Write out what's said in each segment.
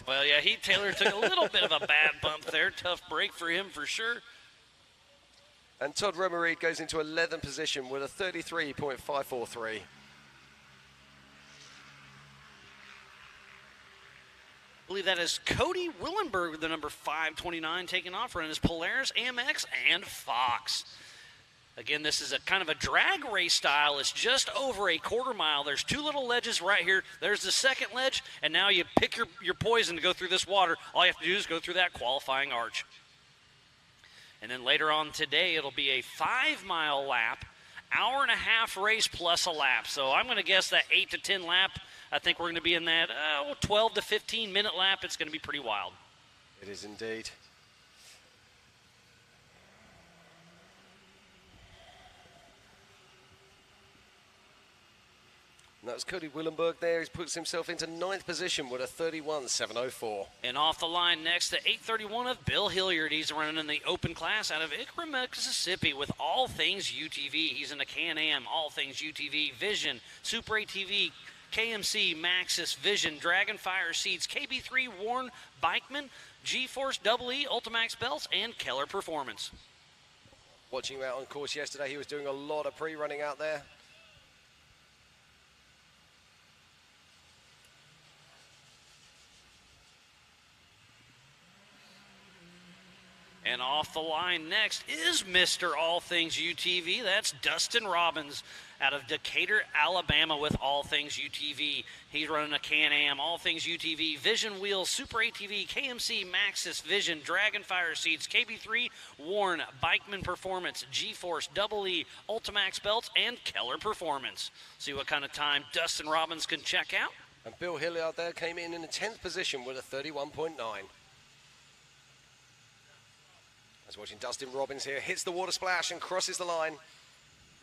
Well, yeah, Heath Taylor took a little bit of a bad bump there. Tough break for him for sure. And Todd Romereed goes into 11th position with a 33.543. I believe that is Cody Willenberg, the number 529, taking off, running his Polaris, AMX, and Fox. Again, this is a kind of a drag race style. It's just over a quarter mile. There's two little ledges right here. There's the second ledge, and now you pick your poison to go through this water. All you have to do is go through that qualifying arch. And then later on today, it'll be a 5-mile lap, hour-and-a-half race plus a lap. So I'm going to guess that 8 to 10 lap, I think we're going to be in that 12 to 15-minute lap. It's going to be pretty wild. It is indeed. And that was Cody Willenberg there. He puts himself into 9th position with a 31.704. And off the line next to 831 of Bill Hilliard. He's running in the open class out of Ikra, Mississippi with all things UTV. He's in the Can-Am, all things UTV, Vision, Super ATV, KMC, Maxxis, Vision, Dragonfire seats, KB3, Warn, Bikeman, G-Force, EE, Ultimax belts, and Keller Performance. Watching him out on course yesterday, he was doing a lot of pre-running out there. And off the line next is Mr. All Things UTV. That's Dustin Robbins out of Decatur, Alabama with All Things UTV. He's running a Can-Am, All Things UTV, Vision Wheels, Super ATV, KMC, Maxxis, Vision, Dragonfire seats, KB3, Warn, Bikeman Performance, G-Force, EE, Ultimax belts, and Keller Performance. See what kind of time Dustin Robbins can check out. And Bill Hilliard there came in the 10th position with a 31.9. I was watching Dustin Robbins here, hits the water splash and crosses the line.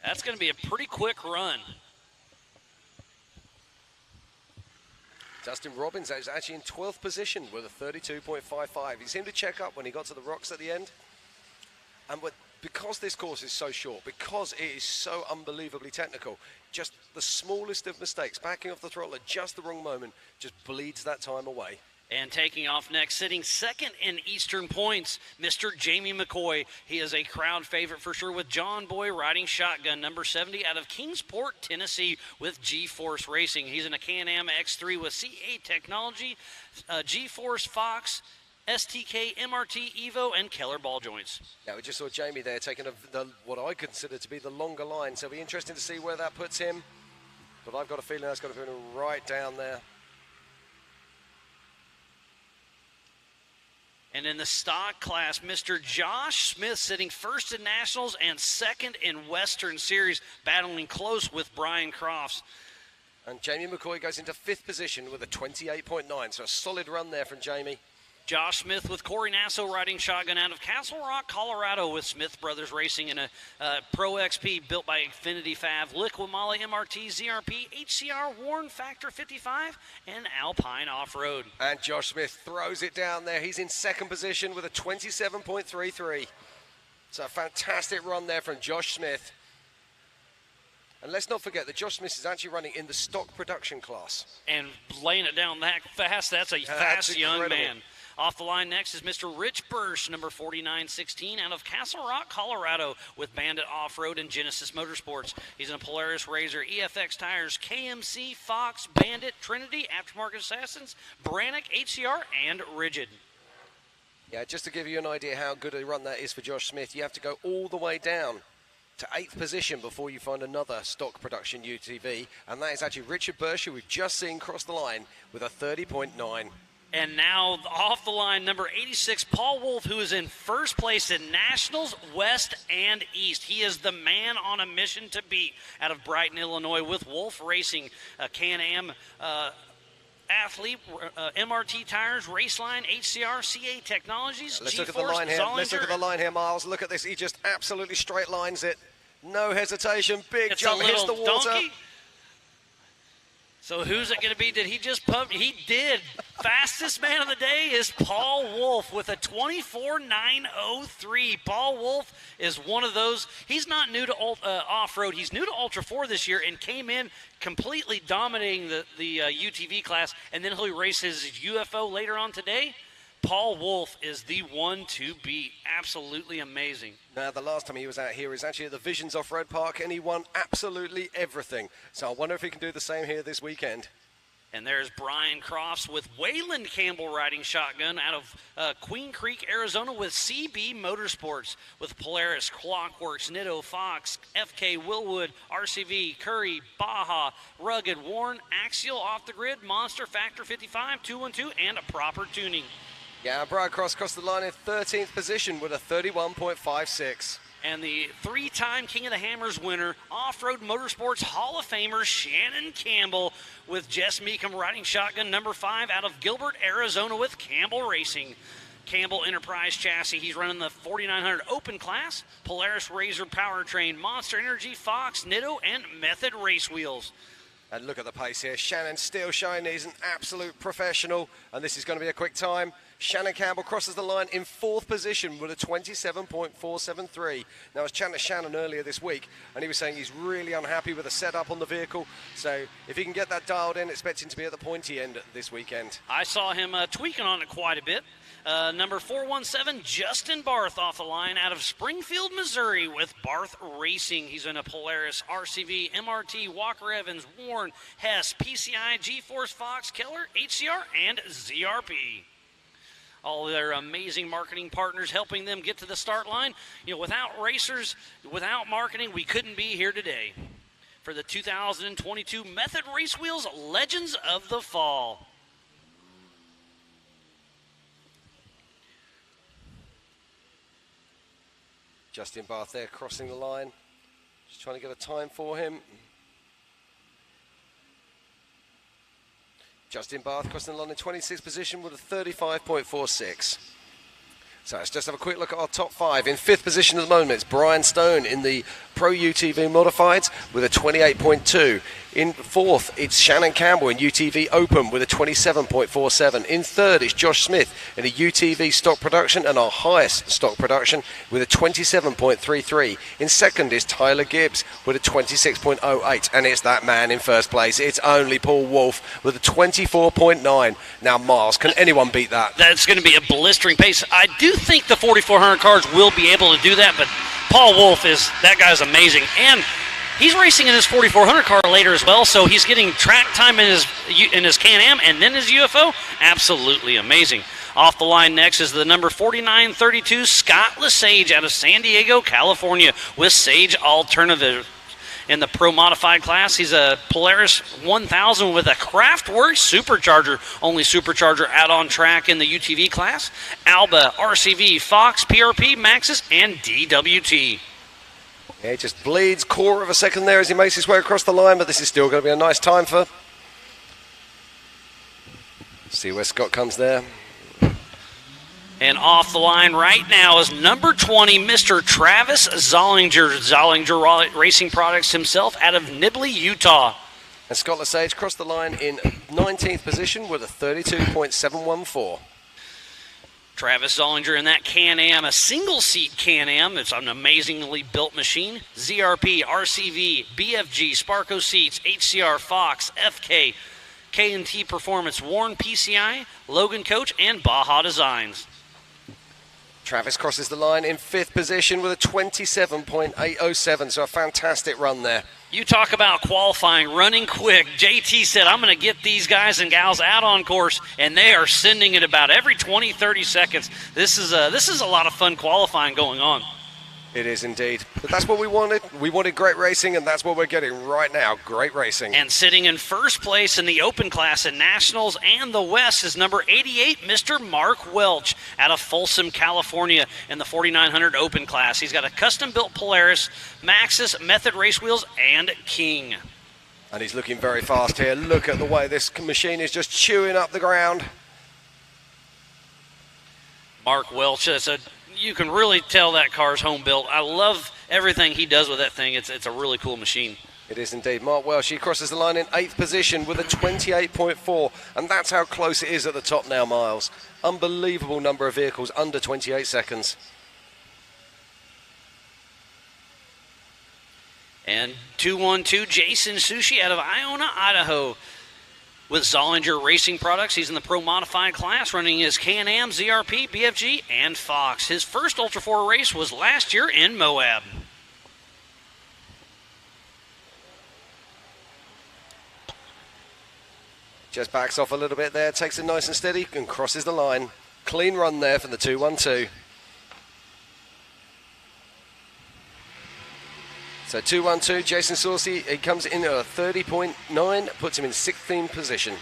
That's going to be a pretty quick run. Dustin Robbins is actually in 12th position with a 32.55. He seemed to check up when he got to the rocks at the end. And because this course is so short, because it is so unbelievably technical, just the smallest of mistakes, backing off the throttle at just the wrong moment, just bleeds that time away. And taking off next, sitting second in Eastern points, Mr. Jamie McCoy. He is a crowd favorite for sure with John Boy riding shotgun, number 70 out of Kingsport, Tennessee with G-Force Racing. He's in a Can-Am X3 with C8 technology, G-Force Fox, STK, MRT, Evo, and Keller ball joints. Now we just saw Jamie there taking what I consider to be the longer line, so it'll be interesting to see where that puts him. But I've got a feeling that's going to put him right down there. And in the stock class, Mr. Josh Smith sitting first in Nationals and second in Western Series, battling close with Brian Crofts. And Jamie McCoy goes into 5th position with a 28.9, so a solid run there from Jamie. Josh Smith with Corey Nasso riding shotgun out of Castle Rock, Colorado with Smith Brothers Racing in a Pro XP built by Xfinity Fav, Liqui-Moly, MRT, ZRP, HCR, Warn, Factor 55, and Alpine Off-Road. And Josh Smith throws it down there. He's in 2nd position with a 27.33. So a fantastic run there from Josh Smith. And let's not forget that Josh Smith is actually running in the stock production class. And laying it down that fast, that's a fast young man. Off the line next is Mr. Rich Bursch, number 4916, out of Castle Rock, Colorado, with Bandit Off-Road and Genesis Motorsports. He's in a Polaris RZR, EFX tires, KMC, Fox, Bandit, Trinity, Aftermarket Assassins, Brannock, HCR, and Rigid. Yeah, just to give you an idea how good a run that is for Josh Smith, you have to go all the way down to 8th position before you find another stock production UTV, and that is actually Richard Bursch, who we've just seen cross the line with a 30.9. And now off the line, number 86, Paul Wolf, who is in first place in Nationals, West and East. He is the man on a mission to beat out of Brighton, Illinois, with Wolf Racing, Can-Am athlete, MRT tires, Raceline, HCR, CA Technologies, Let's G-Force, look at the line here. Zollinger. Let's look at the line here, Miles. Look at this. He just absolutely straight lines it. No hesitation. Big It's jump, a hits the little water. donkey. So who's it going to be? Did he just pump? He did. Fastest man of the day is Paul Wolfe with a 24.903. Paul Wolfe is one of those. He's not new to off-road. He's new to Ultra 4 this year and came in completely dominating the UTV class, and then he'll race his UFO later on today. Paul Wolfe is the one to beat. Absolutely amazing. Now, the last time he was out here is actually at the Visions Off-Road Park, and he won absolutely everything. So I wonder if he can do the same here this weekend. And there's Brian Crofts with Wayland Campbell riding shotgun out of Queen Creek, Arizona with CB Motorsports with Polaris, Clockworks, Nitto, Fox, FK, Willwood, RCV, Curry, Baja, Rugged, Warren, Axial, Off the Grid, Monster, Factor 55, 212, and a proper tuning. Yeah, Brian Cross crossed the line in 13th position with a 31.56. And the three-time King of the Hammers winner, Off-Road Motorsports Hall of Famer Shannon Campbell with Jess Meekum riding shotgun number 5 out of Gilbert, Arizona with Campbell Racing. Campbell Enterprise chassis, he's running the 4900 open class, Polaris Razor powertrain, Monster Energy, Fox, Nitto, and Method race wheels. And look at the pace here. Shannon still showing he's an absolute professional, and this is going to be a quick time. Shannon Campbell crosses the line in 4th position with a 27.473. Now, I was chatting to Shannon earlier this week, and he was saying he's really unhappy with the setup on the vehicle. So if he can get that dialed in, expecting to be at the pointy end this weekend. I saw him tweaking on it quite a bit. Number 417, Justin Barth off the line out of Springfield, Missouri with Barth Racing. He's in a Polaris, RCV, MRT, Walker Evans, Warren, Hess, PCI, G-Force, Fox, Keller, HCR, and ZRP. All their amazing marketing partners helping them get to the start line. You know, without racers, without marketing, we couldn't be here today for the 2022 Method Race Wheels Legends of the Fall. Justin Barth there crossing the line. Just trying to get a time for him. Justin Barth crossing the line in 26th position with a 35.46. So let's just have a quick look at our top 5. In 5th position at the moment, it's Brian Stone in the Pro UTV Modifieds with a 28.2. In 4th, it's Shannon Campbell in UTV Open with a 27.47. In 3rd, it's Josh Smith in a UTV stock production and our highest stock production with a 27.33. In 2nd is Tyler Gibbs with a 26.08. And it's that man in 1st place. It's only Paul Wolfe with a 24.9. Now, Miles, can anyone beat that? That's going to be a blistering pace. I do think the 4400 cars will be able to do that, but Paul Wolfe that guy's amazing. And he's racing in his 4400 car later as well, so he's getting track time in his Can-Am and then his UFO. Absolutely amazing. Off the line next is the number 4932 Scott Lesage out of San Diego, California with Sage Alternative. In the Pro Modified class, he's a Polaris 1000 with a Craftworks supercharger. Only supercharger out on track in the UTV class. Alba, RCV, Fox, PRP, Maxxis, and DWT. Yeah, he just bleeds core of a second there as he makes his way across the line, but this is still going to be a nice time for. See where Scott comes there. And off the line right now is number 20, Mr. Travis Zollinger. Zollinger Racing Products himself out of Nibley, Utah. And Scott Lesage crossed the line in 19th position with a 32.714. Travis Zollinger in that Can-Am, a single-seat Can-Am. It's an amazingly built machine. ZRP, RCV, BFG, Sparco Seats, HCR, Fox, FK, K&T Performance, Warren PCI, Logan Coach, and Baja Designs. Travis crosses the line in 5th position with a 27.807, so a fantastic run there. You talk about qualifying, running quick. JT said, I'm going to get these guys and gals out on course, and they are sending it about every 20, 30 seconds. This is a lot of fun qualifying going on. It is indeed. But that's what we wanted. We wanted great racing, and that's what we're getting right now, great racing. And sitting in first place in the open class in Nationals and the West is number 88, Mr. Mark Welch out of Folsom, California in the 4900 open class. He's got a custom-built Polaris, Maxxis, Method race wheels, and King. And he's looking very fast here. Look at the way this machine is just chewing up the ground. Mark Welch, you can really tell that car's home built. I love everything he does with that thing. It's a really cool machine. It is indeed. Mark Welsh, he crosses the line in 8th position with a 28.4, and that's how close it is at the top now, Miles. Unbelievable number of vehicles under 28 seconds. And 212, Jason Sushi out of Iona, Idaho. With Zollinger Racing Products, he's in the Pro Modified class, running his Can-Am, ZRP, BFG, and Fox. His first Ultra 4 race was last year in Moab. Just backs off a little bit there, takes it nice and steady, and crosses the line. Clean run there from the 212. So 212, Jason Saucy, he comes in at a 30.9, puts him in 16th position.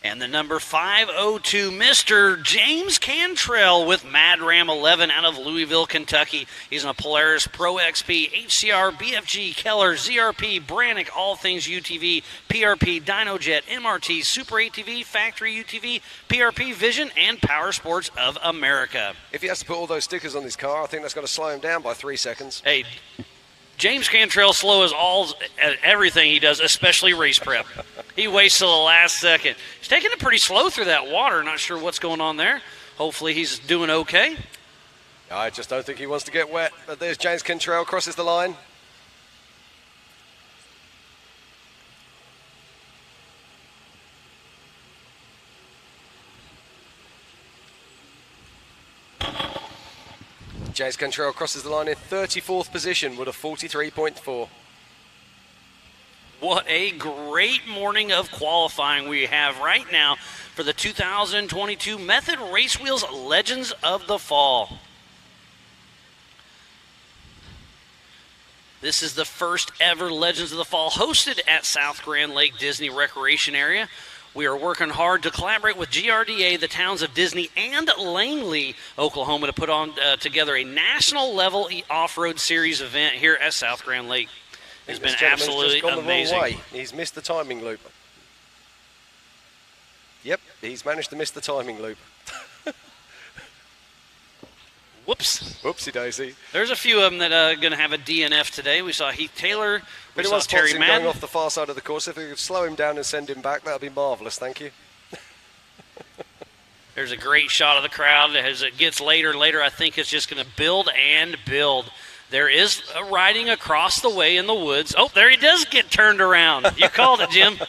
And the number 502, Mr. James Cantrell with Mad Ram 11 out of Louisville, Kentucky. He's in a Polaris Pro XP, HCR, BFG, Keller, ZRP, Brannick, all things UTV, PRP, DynoJet, MRT, Super ATV, Factory UTV, PRP Vision, and Power Sports of America. If he has to put all those stickers on his car, I think that's going to slow him down by 3 seconds. Hey, James Cantrell slow as everything he does, especially race prep. He waits till the last second. He's taking it pretty slow through that water. Not sure what's going on there. Hopefully he's doing okay. I just don't think he wants to get wet. But there's James Cantrell, crosses the line. James Cantrell crosses the line in 34th position with a 43.4. What a great morning of qualifying we have right now for the 2022 Method Race Wheels Legends of the Fall. This is the first ever Legends of the Fall hosted at South Grand Lake Disney Recreation Area. We are working hard to collaborate with GRDA, the towns of Disney, and Langley, Oklahoma, to put on together a national-level off-road series event here at South Grand Lake. It's been absolutely amazing. The wrong way. He's missed the timing loop. Yep, he's managed to miss the timing loop. Whoops. Whoopsie daisy. There's a few of them that are going to have a DNF today. We saw Heath Taylor. We saw If Terry him Madden. going off the far side of the course, if we could slow him down and send him back, that would be marvellous. Thank you. There's a great shot of the crowd. As it gets later and later, I think it's just going to build and build. There is a riding across the way in the woods. Oh, there he does get turned around. You called it, Jim.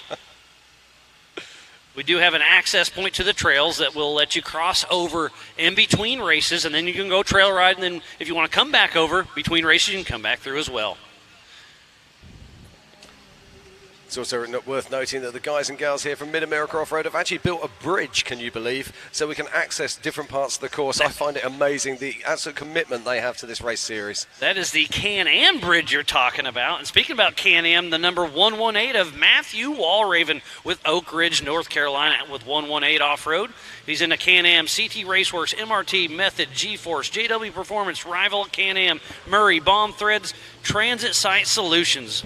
We do have an access point to the trails that will let you cross over in between races, and then you can go trail ride, and then if you want to come back over between races, you can come back through as well. It's also worth noting that the guys and girls here from Mid-America Off-Road have actually built a bridge, can you believe, so we can access different parts of the course. I find it amazing, the absolute commitment they have to this race series. That is the Can-Am bridge you're talking about. And speaking about Can-Am, the number 118 of Matthew Walraven with Oak Ridge, North Carolina with 118 Off-Road. He's in the Can-Am, CT Raceworks, MRT, Method, G-Force, JW Performance, Rival, Can-Am, Murray, Bomb Threads, Transit Site Solutions.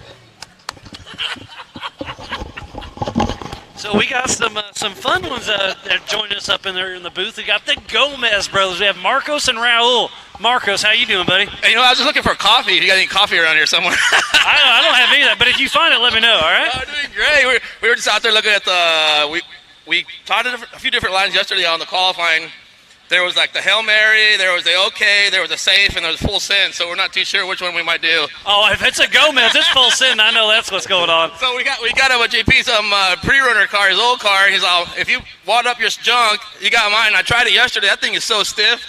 So we got some fun ones that joined us up in there in the booth. We got the Gomez brothers. We have Marcos and Raul. Marcos, how you doing, buddy? Hey, I was just looking for coffee. If you got any coffee around here somewhere? I don't have any of that, but if you find it, let me know, all right? Oh, doing great. We were just out there looking at we taught a few different lines yesterday on the qualifying. There was like the Hail Mary, there was the OK, there was a safe, and there was full send, so we're not too sure which one we might do. Oh, if it's a Gomez, it's full send. I know that's what's going on. So we got him a JP some pre-runner car, his old car. He's all, if you wad up your junk, you got mine. I tried it yesterday. That thing is so stiff.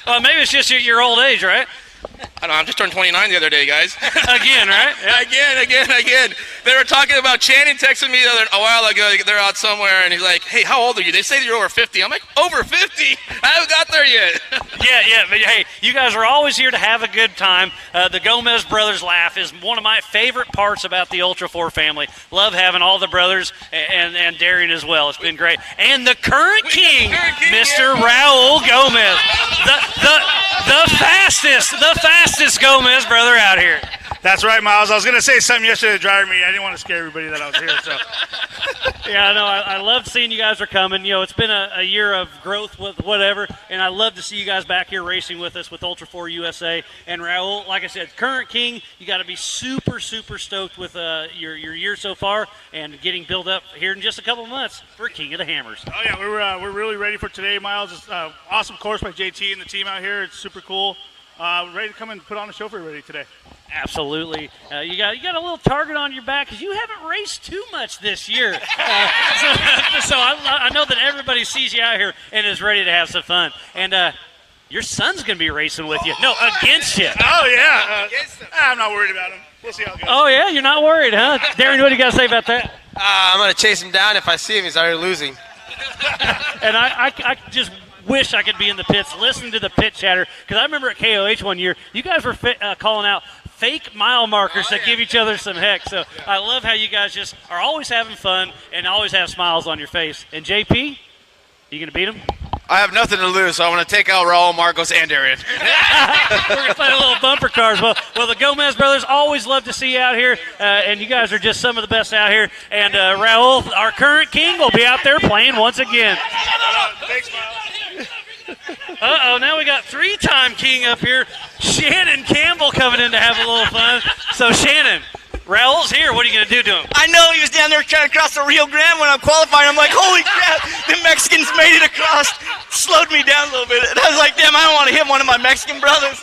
Well, maybe it's just your old age, right? I don't know, I just turned 29 the other day, guys. Again, right? Yeah. Again. They were talking about Channing texted me a while ago. They're out somewhere, and he's like, hey, how old are you? They say you're over 50. I'm like, over 50? I haven't got there yet. Yeah. But, hey, you guys are always here to have a good time. The Gomez brothers laugh is one of my favorite parts about the Ultra 4 family. Love having all the brothers and Darian as well. It's been great. And the current king, Mr. Raul Gomez. The fastest Gomez brother out here. That's right, Miles. I was going to say something yesterday to drive me. I didn't want to scare everybody that I was here. So. Yeah, no, I love seeing you guys are coming. You know, it's been a year of growth with whatever, and I love to see you guys back here racing with us with Ultra 4 USA. And Raul, like I said, current king, you got to be super, super stoked with your year so far and getting built up here in just a couple of months for King of the Hammers. Oh, yeah, we're really ready for today, Miles. It's awesome course by JT and the team out here. It's super cool. Ready to come and put on a show for everybody today. Absolutely. You got a little target on your back because you haven't raced too much this year. So I know that everybody sees you out here and is ready to have some fun. And your son's going to be racing with you. No, against you. Oh, yeah. I'm not worried about him. We'll see how it goes. Oh, yeah? You're not worried, huh? Darren, what do you got to say about that? I'm going to chase him down. If I see him, he's already losing. And I just wish I could be in the pits listening to the pit chatter, because I remember at KOH one year, you guys were calling out fake mile markers to give each other some heck. So I love how you guys just are always having fun and always have smiles on your face. And JP, you going to beat him? I have nothing to lose, so I'm going to take out Raul, Marcos, and Darian. We're going to play a little bumper cars. Well, the Gomez brothers always love to see you out here, and you guys are just some of the best out here. And Raul, our current king, will be out there playing once again. Thanks, Miles. Uh-oh, now we got three-time king up here. Shannon Campbell coming in to have a little fun. So, Shannon, Raul's here. What are you going to do to him? I know he was down there trying to cross the Rio Grande when I'm qualifying. I'm like, holy crap, the Mexicans made it across. Slowed me down a little bit. And I was like, damn, I don't want to hit one of my Mexican brothers.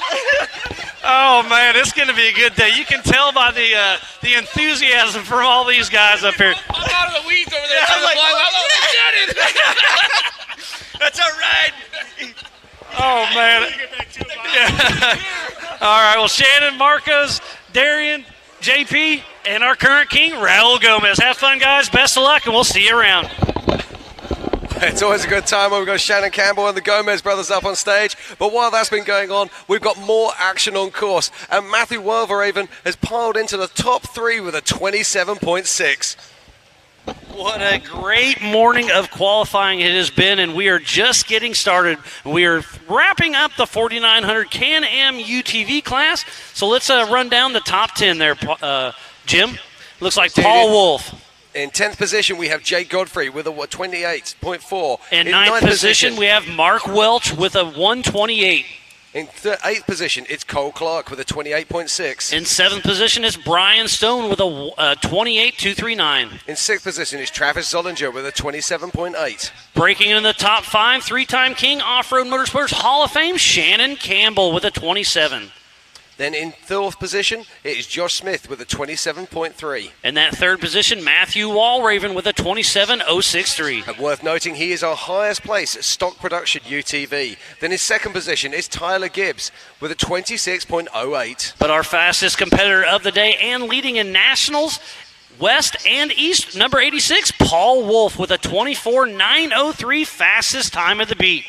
Oh, man, it's going to be a good day. You can tell by the enthusiasm from all these guys up here. I'm out of the weeds over there. Yeah, I'm like, Shannon. that's all right. Oh, man. Yeah. All right, well, Shannon, Marcos, Darian, JP, and our current king, Raul Gomez. Have fun, guys. Best of luck, and we'll see you around. It's always a good time when we've got Shannon Campbell and the Gomez brothers up on stage. But while that's been going on, we've got more action on course. And Matthew Wolverhaven has piled into the top three with a 27.6. What a great morning of qualifying it has been, and we are just getting started. We are wrapping up the 4900 Can-Am UTV class. So let's run down the top 10 there, Jim. Looks like Paul Wolf. In 10th position, we have Jay Godfrey with a 28.4. In 9th position, we have Mark Welch with a 128. In 8th position, it's Cole Clark with a 28.6. In 7th position, it's Brian Stone with a 28.239. In 6th position is Travis Zollinger with a 27.8. Breaking into the top 5, three-time King Off-Road Motorsports Hall of Fame, Shannon Campbell with a 27. Then in 4th position, it is Josh Smith with a 27.3. In that 3rd position, Matthew Walraven with a 27.063. And worth noting, he is our highest place stock production UTV. Then in 2nd position is Tyler Gibbs with a 26.08. But our fastest competitor of the day and leading in nationals, West and East, number 86, Paul Wolf with a 24.903, fastest time of the beat.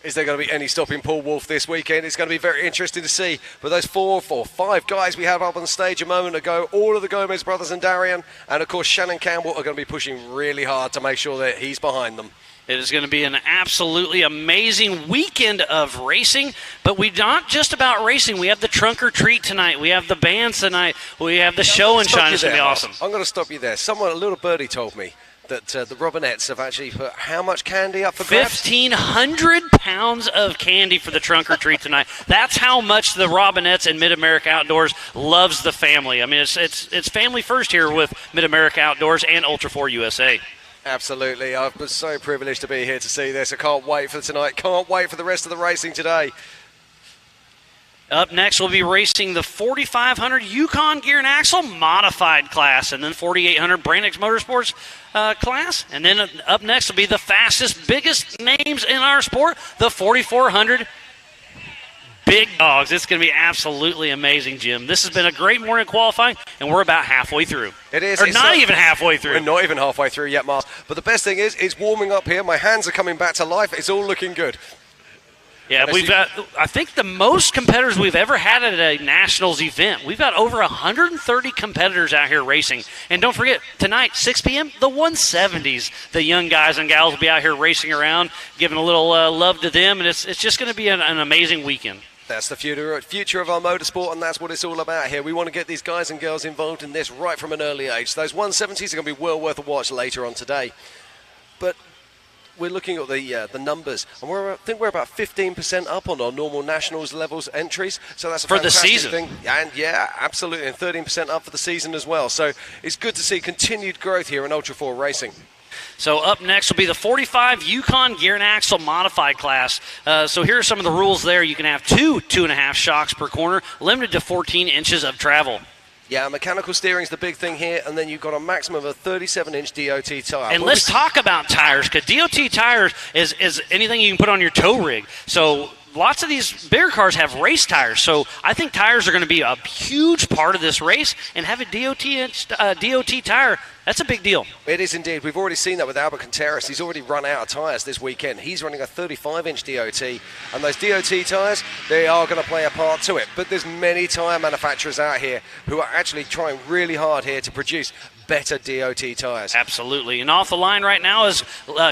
Is there going to be any stopping Paul Wolf this weekend? It's going to be very interesting to see. But those 4 or 5 guys we had up on stage a moment ago, all of the Gomez brothers and Darian, and of course Shannon Campbell are going to be pushing really hard to make sure that he's behind them. It is going to be an absolutely amazing weekend of racing, but we're not just about racing. We have the trunk or treat tonight. We have the bands tonight. We have the show and shine. It's going to be awesome. I'm going to stop you there. Someone, a little birdie told me that the Robinettes have actually put how much candy up for grabs? 1,500 pounds of candy for the trunk or treat tonight. That's how much the Robinettes and Mid-America Outdoors loves the family. I mean, it's family first here with Mid-America Outdoors and Ultra 4 USA. Absolutely. I've been so privileged to be here to see this. I can't wait for tonight. Can't wait for the rest of the racing today. Up next, we'll be racing the 4,500 Yukon Gear and Axle Modified class, and then 4,800 Brandix Motorsports class. And then up next will be the fastest, biggest names in our sport, the 4,400 Big Dogs. It's going to be absolutely amazing, Jim. This has been a great morning qualifying, and we're about halfway through. It is. Or not even halfway through. We're not even halfway through yet, Miles. But the best thing is, it's warming up here. My hands are coming back to life. It's all looking good. Yeah, we've got, I think, the most competitors we've ever had at a Nationals event. We've got over 130 competitors out here racing. And don't forget, tonight, 6 p.m., the 170s. The young guys and gals will be out here racing around, giving a little love to them, and it's just going to be an amazing weekend. That's the future of our motorsport, and that's what it's all about here. We want to get these guys and girls involved in this right from an early age. Those 170s are going to be well worth a watch later on today. But we're looking at the numbers, and I think we're about 15% up on our normal nationals levels entries. So that's a for the fantastic season. thing. And yeah, absolutely, and 13% up for the season as well. So it's good to see continued growth here in Ultra 4 racing. So up next will be the 45 Yukon Gear and Axle Modified class. So here are some of the rules there. You can have 2.5 shocks per corner, limited to 14 inches of travel. Yeah, mechanical steering is the big thing here, and then you've got a maximum of a 37-inch DOT tire. And let's talk about tires, because DOT tires is anything you can put on your tow rig. So lots of these bigger cars have race tires, so I think tires are going to be a huge part of this race, and have a DOT tire, that's a big deal. It is indeed. We've already seen that with Albert Contreras. He's already run out of tyres this weekend. He's running a 35-inch DOT, and those DOT tyres, they are going to play a part to it. But there's many tyre manufacturers out here who are actually trying really hard here to produce better DOT tyres. Absolutely. And off the line right now is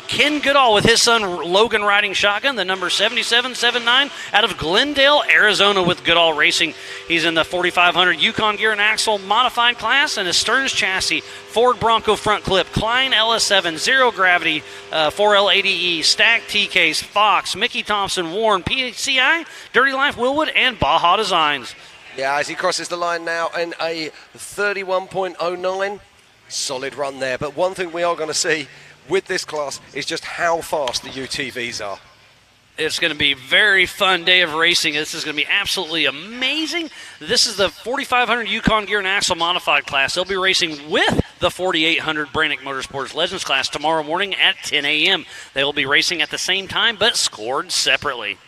Ken Goodall with his son Logan riding shotgun, the number 7779 out of Glendale, Arizona with Goodall Racing. He's in the 4500 Yukon Gear and Axle Modified class, and a Stearns chassis, Ford Bronco front clip, Klein LS7, Zero Gravity, 4L80E, Stack T-Case, Fox, Mickey Thompson, Warren, PCI, Dirty Life Willwood, and Baja Designs. Yeah, as he crosses the line now in a 31.09. Solid run there, but one thing we are going to see with this class is just how fast the UTVs are. It's going to be a very fun day of racing. This is going to be absolutely amazing. This is the 4500 Yukon Gear and Axle Modified class. They'll be racing with the 4800 Brannick Motorsports Legends class tomorrow morning at 10 a.m. They will be racing at the same time, but scored separately.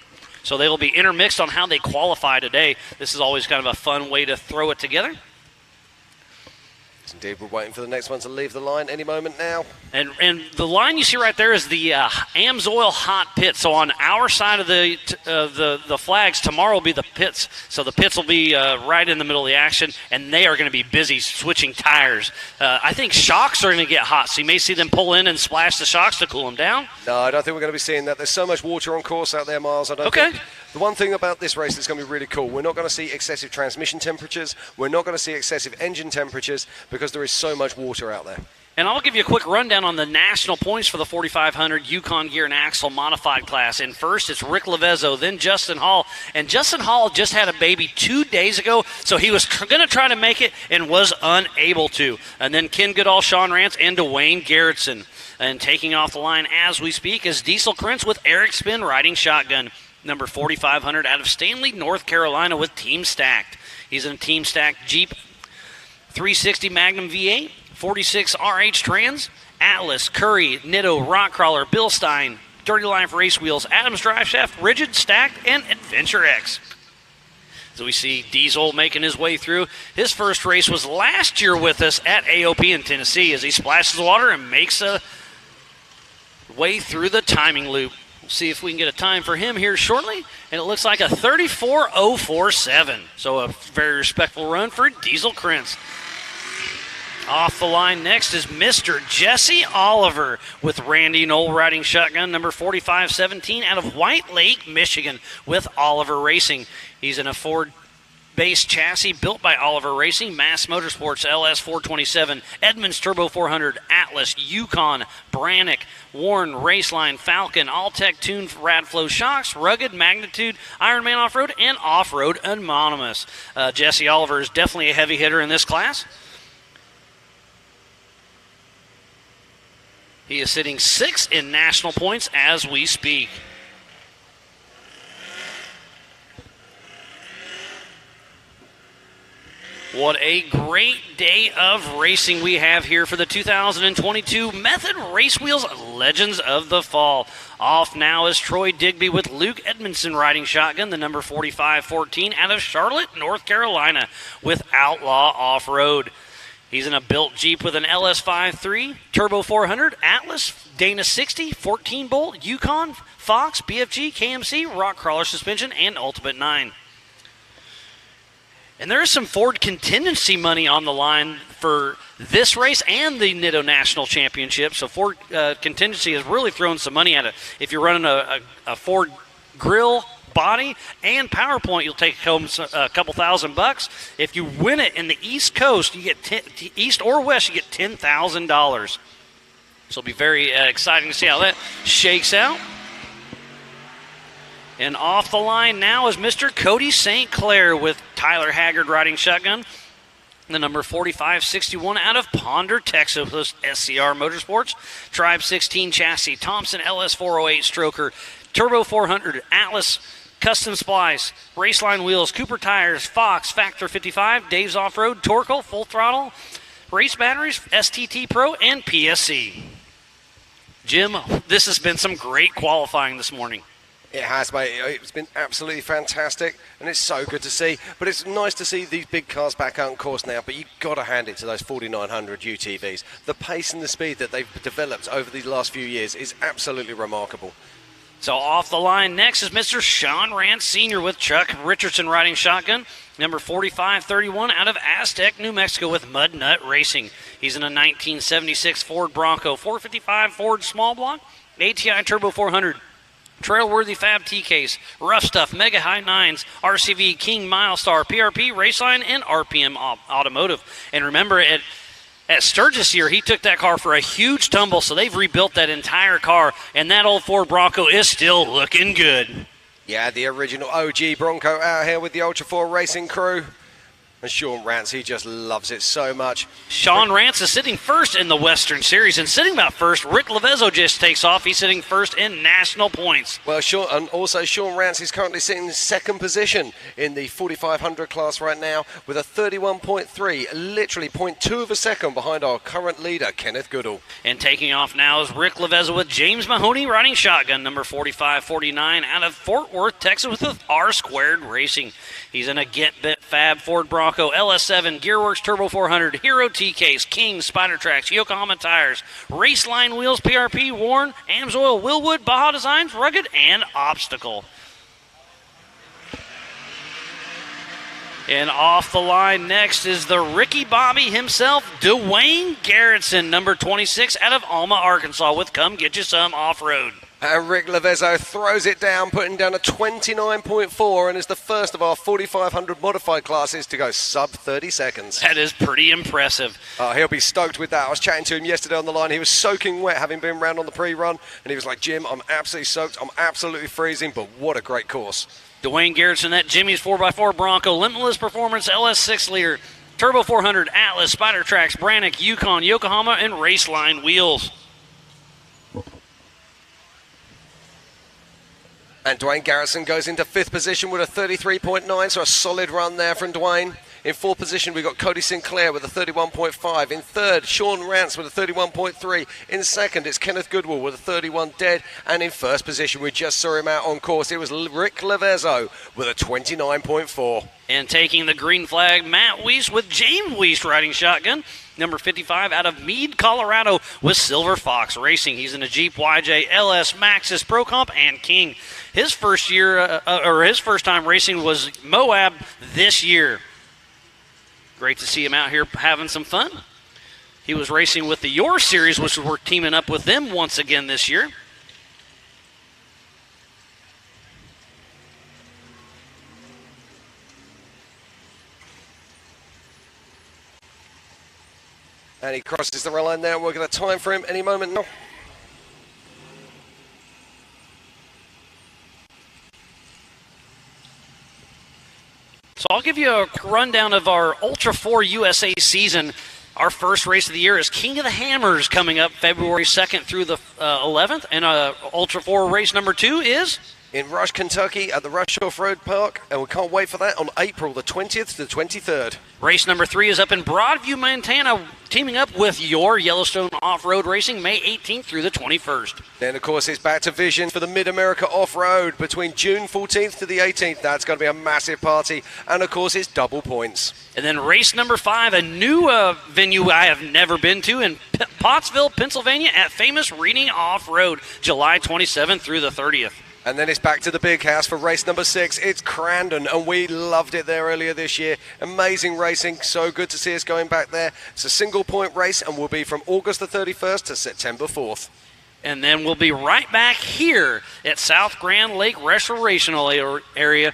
So they will be intermixed on how they qualify today. This is always kind of a fun way to throw it together. Indeed, we're waiting for the next one to leave the line any moment now. And the line you see right there is the Amsoil hot pit. So on our side of the flags, tomorrow will be the pits. So the pits will be right in the middle of the action, and they are going to be busy switching tires. I think shocks are going to get hot, so you may see them pull in and splash the shocks to cool them down. No, I don't think we're going to be seeing that. There's so much water on course out there, Miles. I don't Okay. think. The one thing about this race that's going to be really cool, we're not going to see excessive transmission temperatures. We're not going to see excessive engine temperatures because there is so much water out there. And I'll give you a quick rundown on the national points for the 4500 Yukon Gear and Axle Modified class. And first, it's Rick Lavezzo, then Justin Hall. And Justin Hall just had a baby 2 days ago, so he was going to try to make it and was unable to. And then Ken Goodall, Sean Rance, and Dwayne Garrettson. And taking off the line as we speak is Diesel Krentz with Eric Spin riding shotgun. Number 4500 out of Stanley, North Carolina with Team Stacked. He's in a Team Stacked Jeep 360 Magnum V8, 46 RH Trans, Atlas, Curry, Nitto, Rockcrawler, Bill Stein, Dirty Life Race Wheels, Adams Drive Shaft, Rigid, Stacked, and Adventure X. So we see Diesel making his way through. His first race was last year with us at AOP in Tennessee as he splashes water and makes a way through the timing loop. See if we can get a time for him here shortly, and it looks like a 34.047. So a very respectful run for Diesel Krentz. Off the line next is Mr. Jesse Oliver with Randy Knoll riding shotgun, number 4517 out of White Lake, Michigan with Oliver Racing. He's in a Ford base chassis built by Oliver Racing, Mass Motorsports LS427, Edmunds Turbo 400, Atlas, Yukon, Brannick, Warren, Raceline, Falcon, Alltech tuned Radflow shocks, Rugged, Magnitude, Ironman Off-Road, and Off-Road Anonymous. Jesse Oliver is definitely a heavy hitter in this class. He is sitting 6th in national points as we speak. What a great day of racing we have here for the 2022 Method Race Wheels Legends of the Fall. Off now is Troy Digby with Luke Edmondson riding shotgun, the number 4514 out of Charlotte, North Carolina with Outlaw Off-Road. He's in a built Jeep with an LS53, Turbo 400, Atlas, Dana 60, 14-bolt, Yukon, Fox, BFG, KMC, Rockcrawler suspension, and Ultimate 9. And there is some Ford contingency money on the line for this race and the Nitto National Championship. So Ford contingency has really thrown some money at it. If you're running a Ford grill body and PowerPoint, you'll take home a couple $1,000. If you win it in the East Coast, you get East or West, you get $10,000. So it'll be very exciting to see how that shakes out. And off the line now is Mr. Cody St. Clair with Tyler Haggard riding shotgun. The number 4561 out of Ponder, Texas with SCR Motorsports. Tribe 16 chassis, Thompson LS 408 stroker, Turbo 400, Atlas Custom Splice, Raceline wheels, Cooper tires, Fox Factor 55, Dave's Off-Road, Torkel, Full Throttle, race batteries, STT Pro, and PSC. Jim, this has been some great qualifying this morning. It has, mate. It's been absolutely fantastic, and it's so good to see. But it's nice to see these big cars back out on course now, but you've got to hand it to those 4900 UTVs. The pace and the speed that they've developed over these last few years is absolutely remarkable. So off the line next is Mr. Sean Rance Sr. with Chuck Richardson riding shotgun. Number 4531 out of Aztec, New Mexico with Mud Nut Racing. He's in a 1976 Ford Bronco, 455 Ford small block, ATI Turbo 400. Trailworthy Fab T-Case, Rough Stuff, Mega High Nines, RCV, King Milestar, PRP, Raceline, and RPM Automotive. And remember, at Sturgis here, he took that car for a huge tumble, so they've rebuilt that entire car, and that old Ford Bronco is still looking good. Yeah, the original OG Bronco out here with the Ultra 4 racing crew. And Sean Rance, he just loves it so much. Sean Rance is sitting first in the Western Series, and sitting about first, Rick Levezzo just takes off. He's sitting first in national points. Well, Sean Rance is currently sitting in second position in the 4500 class right now with a 31.3, literally 0.2 of a second behind our current leader, Kenneth Goodall. And taking off now is Rick Levezzo with James Mahoney riding shotgun, number 4549 out of Fort Worth, Texas with R Squared Racing. He's in a Get Bit Fab Ford Bronco, LS7, Gearworks Turbo 400, Hero T-Case, King, Spider Tracks, Yokohama Tires, Raceline Wheels, PRP, Warren, Amsoil, Willwood, Baja Designs, Rugged, and Obstacle. And off the line next is the Ricky Bobby himself, Dwayne Garrettson, number 26 out of Alma, Arkansas with Come Get You Some Off-Road. And Rick Levezzo throws it down, putting down a 29.4, and is the first of our 4500 modified classes to go sub 30 seconds. That is pretty impressive. He'll be stoked with that. I was chatting to him yesterday on the line. He was soaking wet, having been round on the pre-run, and he was like, Jim, I'm absolutely soaked. I'm absolutely freezing, but what a great course. Dwayne Garrettson, that Jimmy's 4x4 Bronco, Limitless Performance LS 6-liter, Turbo 400, Atlas, Spider Tracks, Brannick, Yukon, Yokohama, and Raceline Wheels. And Dwayne Garrettson goes into fifth position with a 33.9, so a solid run there from Dwayne. In fourth position, we've got Cody Sinclair with a 31.5. In third, Sean Rance with a 31.3. In second, it's Kenneth Goodall with a 31 dead. And in first position, we just saw him out on course. It was Rick Levezzo with a 29.4. And taking the green flag, Matt Weiss with James Weiss riding shotgun. Number 55 out of Meade, Colorado with Silver Fox Racing. He's in a Jeep YJ, LS, Maxxis, Pro Comp, and King. His first year, his first time racing was Moab this year. Great to see him out here having some fun. He was racing with the Your Series, which we're teaming up with them once again this year. And he crosses the rail line there. We're going to time for him any moment now. So I'll give you a rundown of our Ultra 4 USA season. Our first race of the year is King of the Hammers coming up February 2nd through the 11th. And Ultra 4 race number 2 is in Rush, Kentucky at the Rush Off-Road Park, and we can't wait for that on April the 20th to the 23rd. Race number 3 is up in Broadview, Montana, teaming up with your Yellowstone Off-Road Racing May 18th through the 21st. Then, of course, it's back to Vision for the Mid-America Off-Road between June 14th to the 18th. That's going to be a massive party, and, of course, it's double points. And then race number 5, a new venue I have never been to in Pottsville, Pennsylvania at Famous Reading Off-Road, July 27th through the 30th. And then it's back to the big house for race number 6. It's Crandon, and we loved it there earlier this year. Amazing racing. So good to see us going back there. It's a single-point race, and will be from August the 31st to September 4th. And then we'll be right back here at South Grand Lake Recreational Area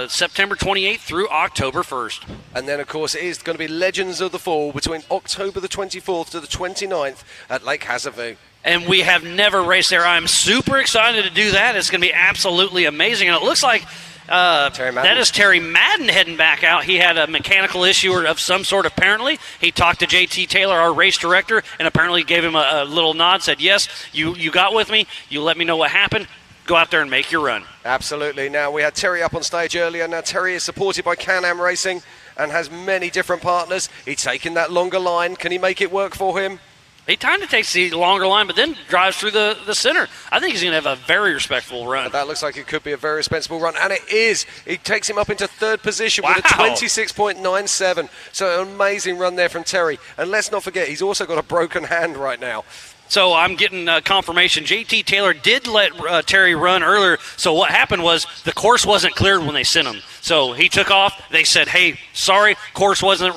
September 28th through October 1st. And then, of course, it is going to be Legends of the Fall between October the 24th to the 29th at Lake Hazavoo. And we have never raced there. I'm super excited to do that. It's going to be absolutely amazing. And it looks like that is Terry Madden heading back out. He had a mechanical issue of some sort, apparently. He talked to JT Taylor, our race director, and apparently gave him a little nod, said, yes, you got with me. You let me know what happened. Go out there and make your run. Absolutely. Now, we had Terry up on stage earlier. Now, Terry is supported by Can-Am Racing and has many different partners. He's taking that longer line. Can he make it work for him? He kind of takes the longer line, but then drives through the center. I think he's going to have a very respectful run. That looks like it could be a very respectable run, and it is. It takes him up into third position with a 26.97. So an amazing run there from Terry. And let's not forget, he's also got a broken hand right now. So I'm getting confirmation. JT Taylor did let Terry run earlier. So what happened was the course wasn't cleared when they sent him. So he took off. They said, "Hey, sorry, course wasn't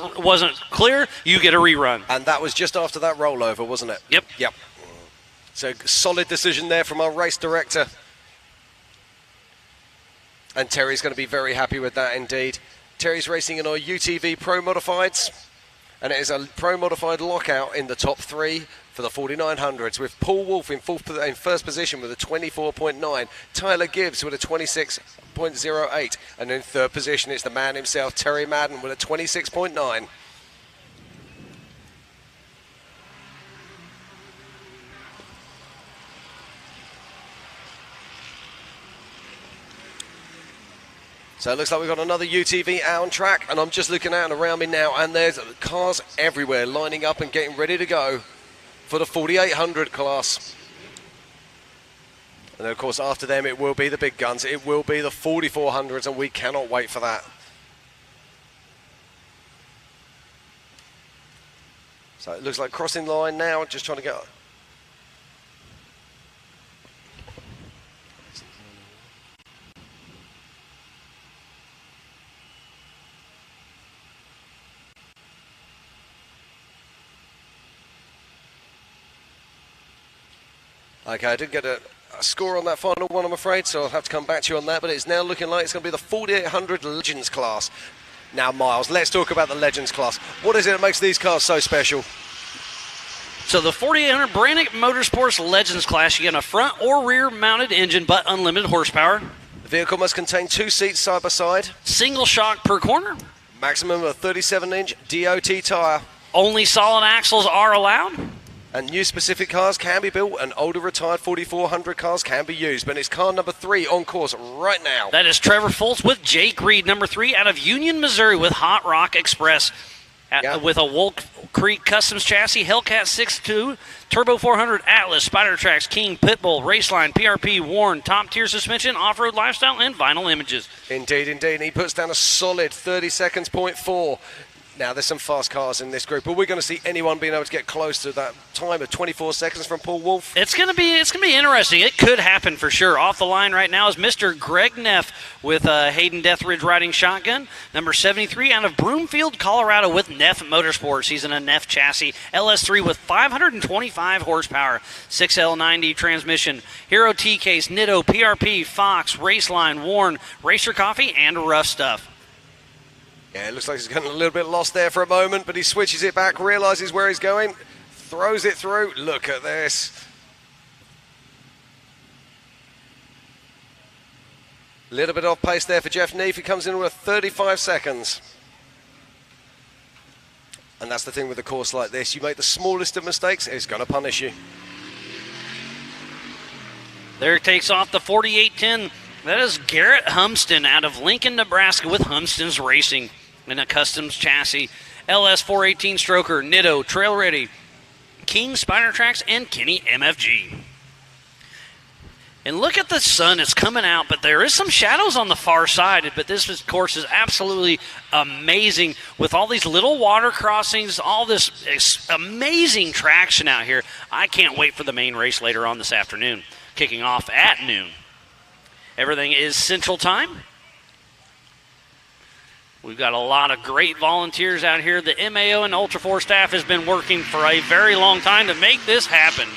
clear. You get a rerun." And that was just after that rollover, wasn't it? Yep. So solid decision there from our race director. And Terry's going to be very happy with that indeed. Terry's racing in our UTV Pro Modifieds. And it is a Pro Modified lockout in the top three for the 4900s, with Paul Wolf in first position with a 24.9, Tyler Gibbs with a 26.08, and in third position it's the man himself, Terry Madden, with a 26.9. So it looks like we've got another UTV out on track, and I'm just looking out and around me now, and there's cars everywhere lining up and getting ready to go for the 4800 class. And then, of course, after them it will be the big guns. It will be the 4400s, and we cannot wait for that. So it looks like crossing line now, just trying to get... Okay, I didn't get a score on that final one, I'm afraid, so I'll have to come back to you on that, but it's now looking like it's going to be the 4800 Legends class. Now, Miles, let's talk about the Legends class. What is it that makes these cars so special? So the 4800 Brannick Motorsports Legends class, you get a front or rear mounted engine, but unlimited horsepower. The vehicle must contain 2 seats side by side. Single shock per corner. Maximum of 37-inch DOT tyre. Only solid axles are allowed. And new specific cars can be built, and older retired 4400 cars can be used. But it's car number 3 on course right now. That is Trevor Foltz with Jake Reed, number 3 out of Union, Missouri, with Hot Rock Express. With a Wolf Creek Customs chassis, Hellcat 6.2, Turbo 400, Atlas, Spider Tracks, King, Pitbull, Raceline, PRP, Warren, top tier suspension, off-road lifestyle, and vinyl images. Indeed, indeed. And he puts down a solid 30 seconds, 0.4. Now, there's some fast cars in this group. Are we going to see anyone being able to get close to that time of 24 seconds from Paul Wolf? It's going to be interesting. It could happen for sure. Off the line right now is Mr. Greg Neff with Hayden Deathridge riding shotgun. Number 73 out of Broomfield, Colorado with Neff Motorsports. He's in a Neff chassis. LS3 with 525 horsepower. 6L90 transmission. Hero T-Case, Nitto, PRP, Fox, Raceline, Warren, Racer Coffee, and Rough Stuff. Yeah, it looks like he's getting a little bit lost there for a moment, but he switches it back, realizes where he's going, throws it through. Look at this. A little bit off pace there for Jeff Neef. He comes in with 35 seconds. And that's the thing with a course like this. You make the smallest of mistakes, it's going to punish you. There takes off the 4810. That is Garrett Humston out of Lincoln, Nebraska with Humston's Racing in a customs chassis. LS 418 Stroker, Nitto, Trail Ready, King, Spider Tracks, and Kenny MFG. And look at the sun, it's coming out, but there is some shadows on the far side. But this course is absolutely amazing with all these little water crossings, all this amazing traction out here. I can't wait for the main race later on this afternoon, kicking off at noon. Everything is Central Time. We've got a lot of great volunteers out here. The MAO and Ultra 4 staff has been working for a very long time to make this happen.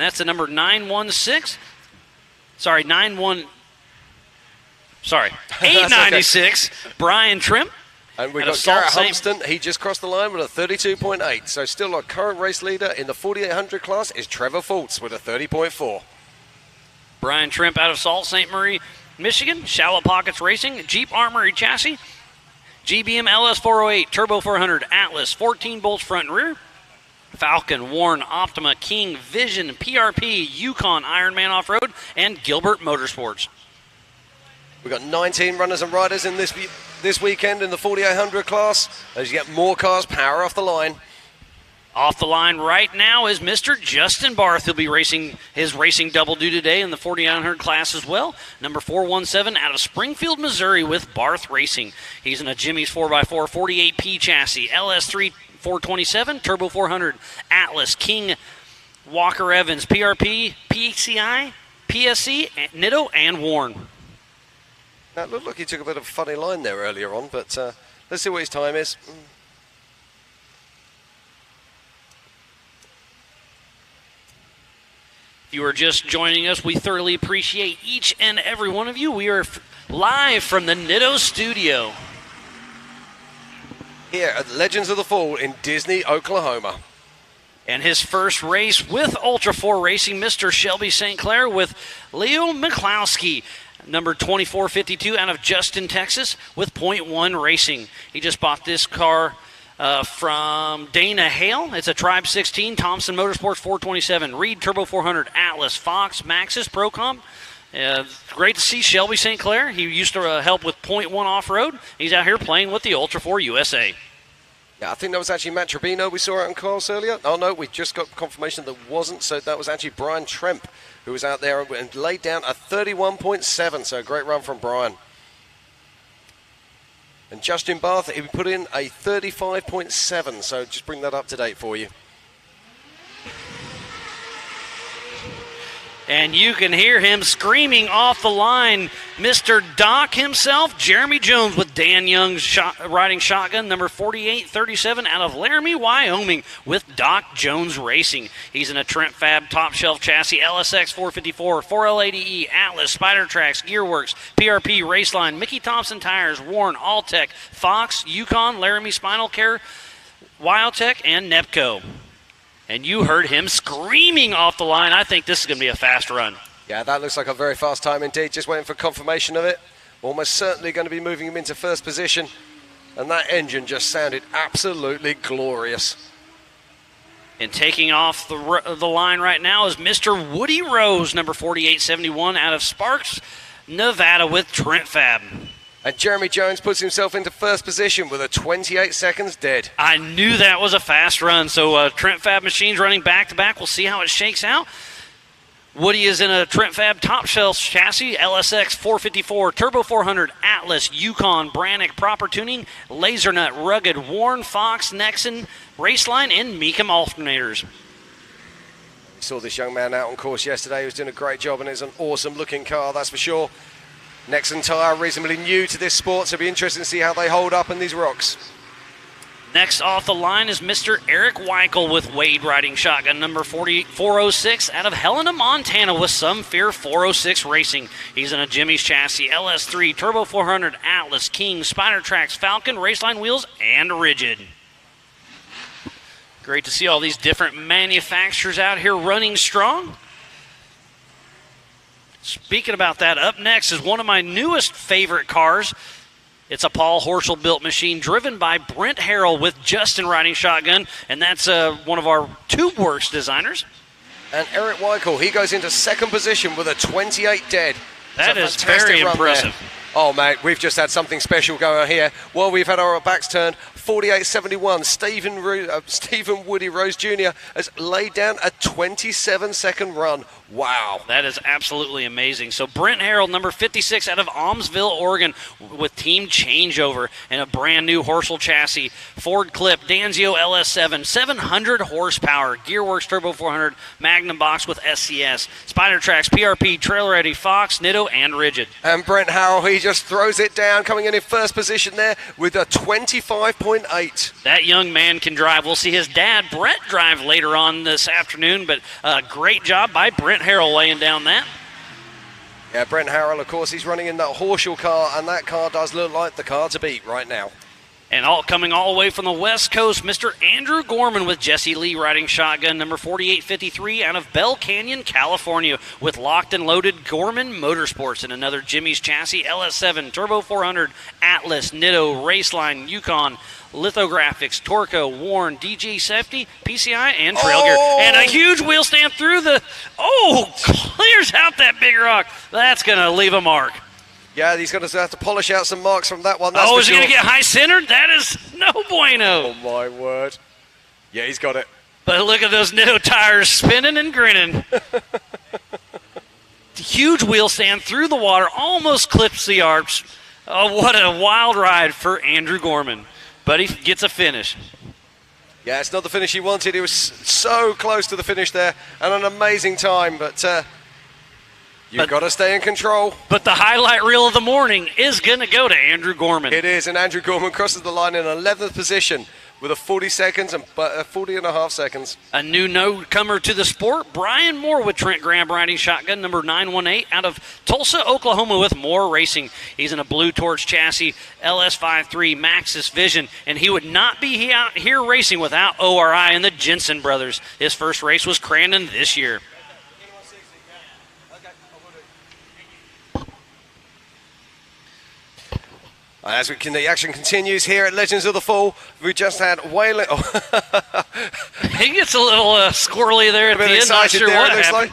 and that's the number 896, Brian Trimp. And we've Out of got Garrett Salt St. Humston. He just crossed the line with a 32.8. So still our current race leader in the 4800 class is Trevor Fultz with a 30.4. Brian Trimp out of Sault Ste. Marie, Michigan. Shallow Pockets Racing, Jeep Armory Chassis, GBM LS 408, Turbo 400, Atlas, 14 bolts front and rear. Falcon, Warren, Optima, King, Vision, PRP, Yukon, Ironman Off-Road, and Gilbert Motorsports. We've got 19 runners and riders in this weekend in the 4800 class. As you get more cars power off the line. Off the line right now is Mr. Justin Barth. He'll be racing his racing double due today in the 4900 class as well. Number 417 out of Springfield, Missouri with Barth Racing. He's in a Jimmy's 4x4 48P chassis, LS3 427, Turbo 400, Atlas, King, Walker Evans, PRP, PCI, PSC, Nitto, and Warren. Now, it looked like he took a bit of a funny line there earlier on, but let's see what his time is. If you are just joining us, we thoroughly appreciate each and every one of you. We are live from the Nitto studio. Here at Legends of the Fall in Disney, Oklahoma. And his first race with Ultra 4 Racing, Mr. Shelby St. Clair with Leo Miklowski. Number 2452 out of Justin, Texas with .1 Racing. He just bought this car from Dana Hale. It's a Tribe 16, Thompson Motorsports 427, Reed Turbo 400, Atlas, Fox, Maxxis, Procom. Great to see Shelby St. Clair. He used to help with .1 Off-Road. He's out here playing with the Ultra 4 USA. Yeah, I think that was actually Matt Tribino we saw out in cars earlier. Oh, no, we just got confirmation that wasn't. So that was actually Brian Tremp who was out there and laid down a 31.7. So a great run from Brian. And Justin Barth, he put in a 35.7. So just bring that up to date for you. And you can hear him screaming off the line. Mr. Doc himself, Jeremy Jones with Dan Young riding shotgun, number 4837 out of Laramie, Wyoming with Doc Jones Racing. He's in a Trent Fab top shelf chassis, LSX 454, 4L80E, Atlas, Spider Tracks, Gearworks, PRP, Raceline, Mickey Thompson Tires, Warren, Alltech, Fox, Yukon, Laramie Spinal Care, Wildtech, and Nepco. And you heard him screaming off the line. I think this is going to be a fast run. Yeah, that looks like a very fast time indeed. Just waiting for confirmation of it. Almost certainly going to be moving him into first position. And that engine just sounded absolutely glorious. And taking off the line right now is Mr. Woody Rose, number 4871 out of Sparks, Nevada with Trent Fab. And Jeremy Jones puts himself into first position with a 28 seconds dead. I knew that was a fast run. So Trent Fab machines running back-to-back. We'll see how it shakes out. Woody is in a Trent Fab top shelf chassis, LSX 454, Turbo 400, Atlas, Yukon, Brannick, Proper Tuning, Laser Nut, Rugged, Warren, Fox, Nexon, Raceline, and Meekum alternators. We saw this young man out on course yesterday. He was doing a great job, and it's an awesome looking car, that's for sure. Nexon Tire, reasonably new to this sport, so it'll be interesting to see how they hold up in these rocks. Next off the line is Mr. Eric Weichel with Wade riding shotgun, number 406 out of Helena, Montana with Some Fear 406 Racing. He's in a Jimmy's chassis, LS3, Turbo 400, Atlas, King, Spider Tracks, Falcon, Raceline wheels, and Rigid. Great to see all these different manufacturers out here running strong. Speaking about that, up next is one of my newest favorite cars. It's a Paul Horschel built machine driven by Brent Harrell with Justin riding shotgun, and that's one of our TubeWorks designers. And Eric Weichel, he goes into second position with a 28 dead. That is very impressive. Oh, mate, we've just had something special going on here. Well, we've had our backs turned. 48.71, Stephen Woody Rose Jr. has laid down a 27-second run. Wow. That is absolutely amazing. So Brent Harrell, number 56 out of Almsville, Oregon, with team changeover and a brand new Horschel chassis. Ford Clip, Danzio LS7, 700 horsepower, Gearworks Turbo 400, Magnum box with SCS, Spider Tracks, PRP, Trail Ready, Fox, Nitto, and Rigid. And Brent Harrell, he just throws it down, coming in first position there with a 25.6 27.8. That young man can drive. We'll see his dad, Brett, drive later on this afternoon, but great job by Brent Harrell laying down that. Yeah, Brent Harrell, of course, he's running in that Horschel car, and that car does look like the car to beat right now. And coming all the way from the West Coast, Mr. Andrew Gorman with Jesse Lee riding shotgun, number 4853 out of Bell Canyon, California, with locked and loaded Gorman Motorsports and another Jimmy's Chassis, LS7, Turbo 400, Atlas, Nitto, Raceline, Yukon, Lithographics, Torco, Warren, DJ Safety, PCI, and Trail Gear. And a huge wheel stand through the... clears out that big rock. That's going to leave a mark. Yeah, he's going to have to polish out some marks from that one. That's is he going to get high-centered? That is no bueno. Oh, my word. Yeah, he's got it. But look at those Nitto tires spinning and grinning. Huge wheel stand through the water, almost clips the arch. Oh, what a wild ride for Andrew Gorman. But he gets a finish. Yeah, it's not the finish he wanted. He was so close to the finish there, and an amazing time, but... You've got to stay in control. But the highlight reel of the morning is going to go to Andrew Gorman. It is, and Andrew Gorman crosses the line in 11th position with a 40 seconds and 40 and a half seconds. A new newcomer to the sport, Brian Moore with Trent Graham riding shotgun, number 918 out of Tulsa, Oklahoma with Moore Racing. He's in a Blue Torch chassis, LS53 Maxxis Vision, and he would not be out here racing without ORI and the Jensen brothers. His first race was Crandon this year. As the action continues here at Legends of the Fall, we just had Waylon. He gets a little squirrely there at the end. Not sure what happened.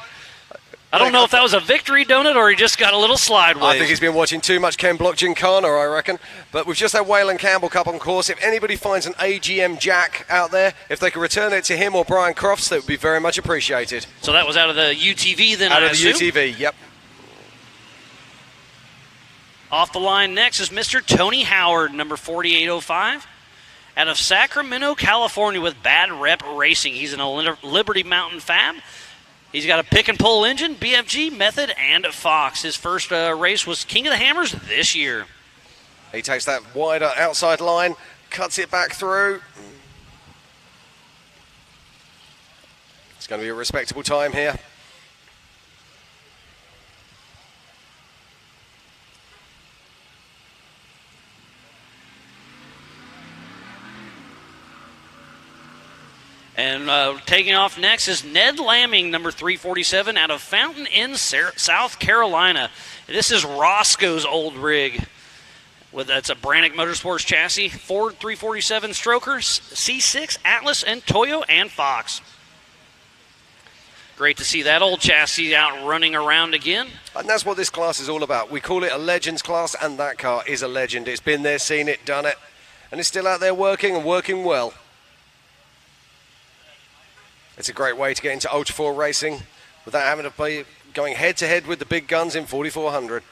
I don't know if that was a victory donut or he just got a little sideways. I think he's been watching too much Ken Block Gincana, I reckon. But we've just had Waylon Campbell Cup on course. If anybody finds an AGM Jack out there, if they could return it to him or Brian Crofts, that would be very much appreciated. So that was out of the UTV then, Out I of assume? the UTV, yep. Off the line next is Mr. Tony Howard, number 4805, out of Sacramento, California with Bad Rep Racing. He's in a Liberty Mountain Fab. He's got a pick and pull engine, BFG, Method, and Fox. His first race was King of the Hammers this year. He takes that wider outside line, cuts it back through. It's going to be a respectable time here. And taking off next is Ned Lamming, number 347, out of Fountain Inn, South Carolina. This is Roscoe's old rig. That's a Brannick Motorsports chassis, Ford 347 Stroker, C6, Atlas, and Toyo and Fox. Great to see that old chassis out running around again. And that's what this class is all about. We call it a Legends class, and that car is a legend. It's been there, seen it, done it, and it's still out there working and working well. It's a great way to get into Ultra 4 racing without having to play going head-to-head with the big guns in 4400.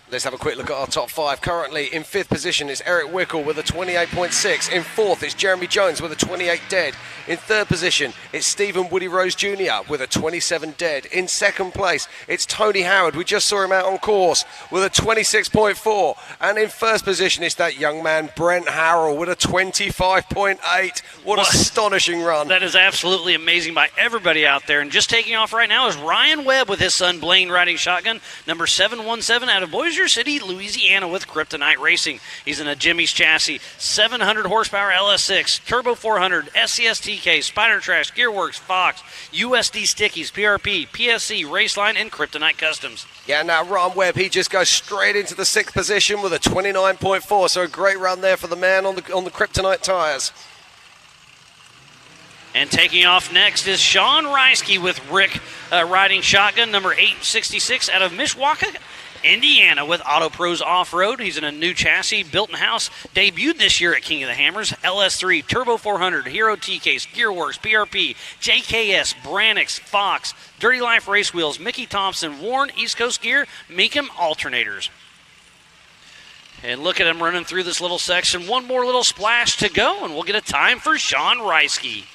Let's have a quick look at our top five. Currently in 5th position is Eric Wickel with a 28.6. In 4th is Jeremy Jones with a 28 dead. In 3rd position, it's Stephen Woody Rose Jr. with a 27 dead. In 2nd place, it's Tony Howard. We just saw him out on course with a 26.4. And in 1st position, it's that young man, Brent Harrell, with a 25.8. What an astonishing run. That is absolutely amazing by everybody out there. And just taking off right now is Ryan Webb with his son Blaine riding shotgun, number 717 out of Bossier City, Louisiana with Kryptonite Racing. He's in a Jimmy's chassis, 700 horsepower LS6, Turbo 400, SCS-TK, Spider Trash, Gearworks, Fox, USD Stickies, PRP, PSC, Raceline, and Kryptonite Customs. Yeah, now Ryan Webb, he just goes straight into the 6th position with a 29.4. So a great run there for the man on the Kryptonite tires. And taking off next is Sean Reisky with Rick riding shotgun, number 866 out of Mishawaka, Indiana with Auto Pros Off-Road. He's in a new chassis, built in-house, debuted this year at King of the Hammers, LS3, Turbo 400, Hero TKs, Gearworks, BRP, JKS, Brannix, Fox, Dirty Life Race Wheels, Mickey Thompson, Warren, East Coast Gear, Meekum Alternators. And look at him running through this little section. One more little splash to go, and we'll get a time for Sean Reisky.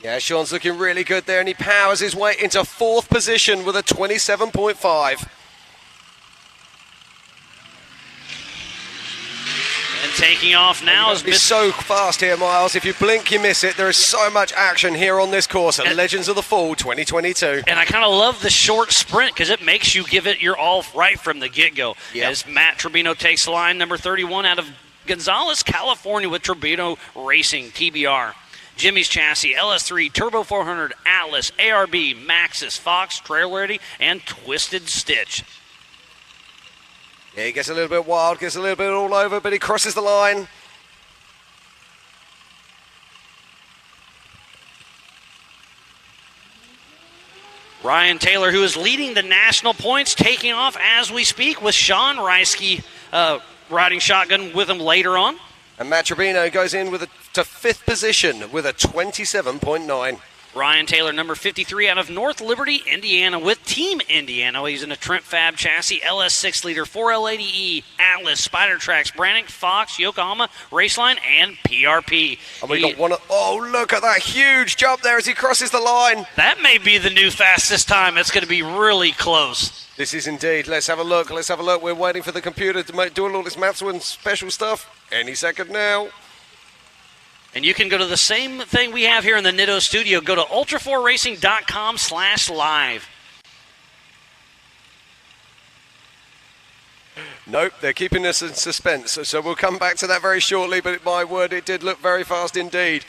Yeah, Sean's looking really good there, and he powers his way into 4th position with a 27.5. taking off now is It's so fast here, Miles. If you blink, you miss it. There is so much action here on this course at Legends of the Fall 2022. And I kind of love the short sprint because it makes you give it your all right from the get-go. Yep. As Matt Tribino takes the line, number 31 out of Gonzales, California with Tribino Racing, TBR. Jimmy's Chassis, LS3, Turbo 400, Atlas, ARB, Maxxis, Fox, Trail Ready, and Twisted Stitch. Yeah, he gets a little bit wild, gets a little bit all over, but he crosses the line. Ryan Taylor, who is leading the national points, taking off as we speak with Sean Reisky riding shotgun with him later on. And Matt Tribino goes in to 5th position with a 27.9. Ryan Taylor, number 53 out of North Liberty, Indiana with Team Indiana. He's in a Trent Fab chassis, LS 6-liter, 4L80E, Atlas, Spider Tracks, Brannick, Fox, Yokohama, Raceline, and PRP. And we got one. Oh, look at that huge jump there as he crosses the line. That may be the new fastest time. It's going to be really close. This is indeed. Let's have a look. Let's have a look. We're waiting for the computer to do all this maths and special stuff. Any second now. And you can go to the same thing we have here in the Nitto studio. Go to ultra4racing.com/live. Nope, they're keeping us in suspense. So we'll come back to that very shortly. But my word, it did look very fast indeed.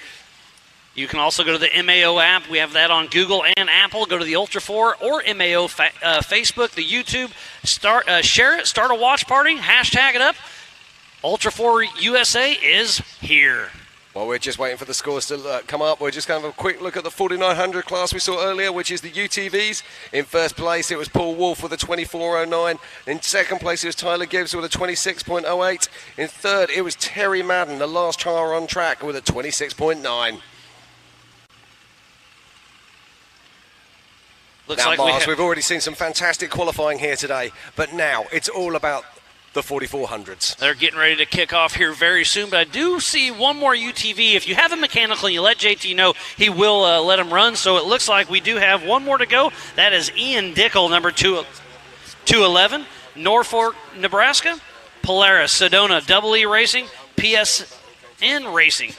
You can also go to the MAO app. We have that on Google and Apple. Go to the Ultra 4 or MAO Facebook, the YouTube. Share it. Start a watch party. Hashtag it up. Ultra 4 USA is here. Well, we're just waiting for the scores to come up. We're just going to have a quick look at the 4900 class we saw earlier, which is the UTVs. In first place, it was Paul Wolf with a 24.09. In second place, it was Tyler Gibbs with a 26.08. In third, it was Terry Madden, the last car on track, with a 26.9. Looks now, like Mars, we've already seen some fantastic qualifying here today, but now it's all about the 4400s. They're getting ready to kick off here very soon, but I do see one more UTV. If you have a mechanical and you let JT know, he will let him run. So it looks like we do have one more to go. That is Ian Dickel, number 211, Norfolk, Nebraska. Polaris, Sedona, Double E Racing, PSN Racing.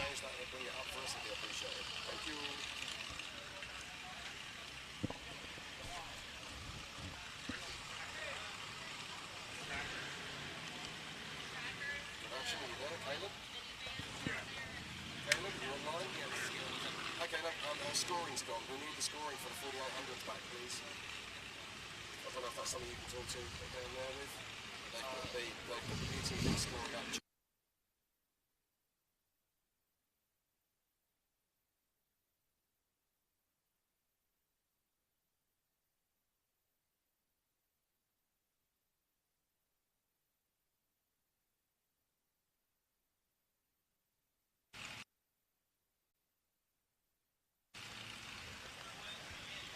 Scoring's gone. We need the scoring for the 4800s back, please. I don't know if that's something you can talk to down there with. They put the UTV scoring up.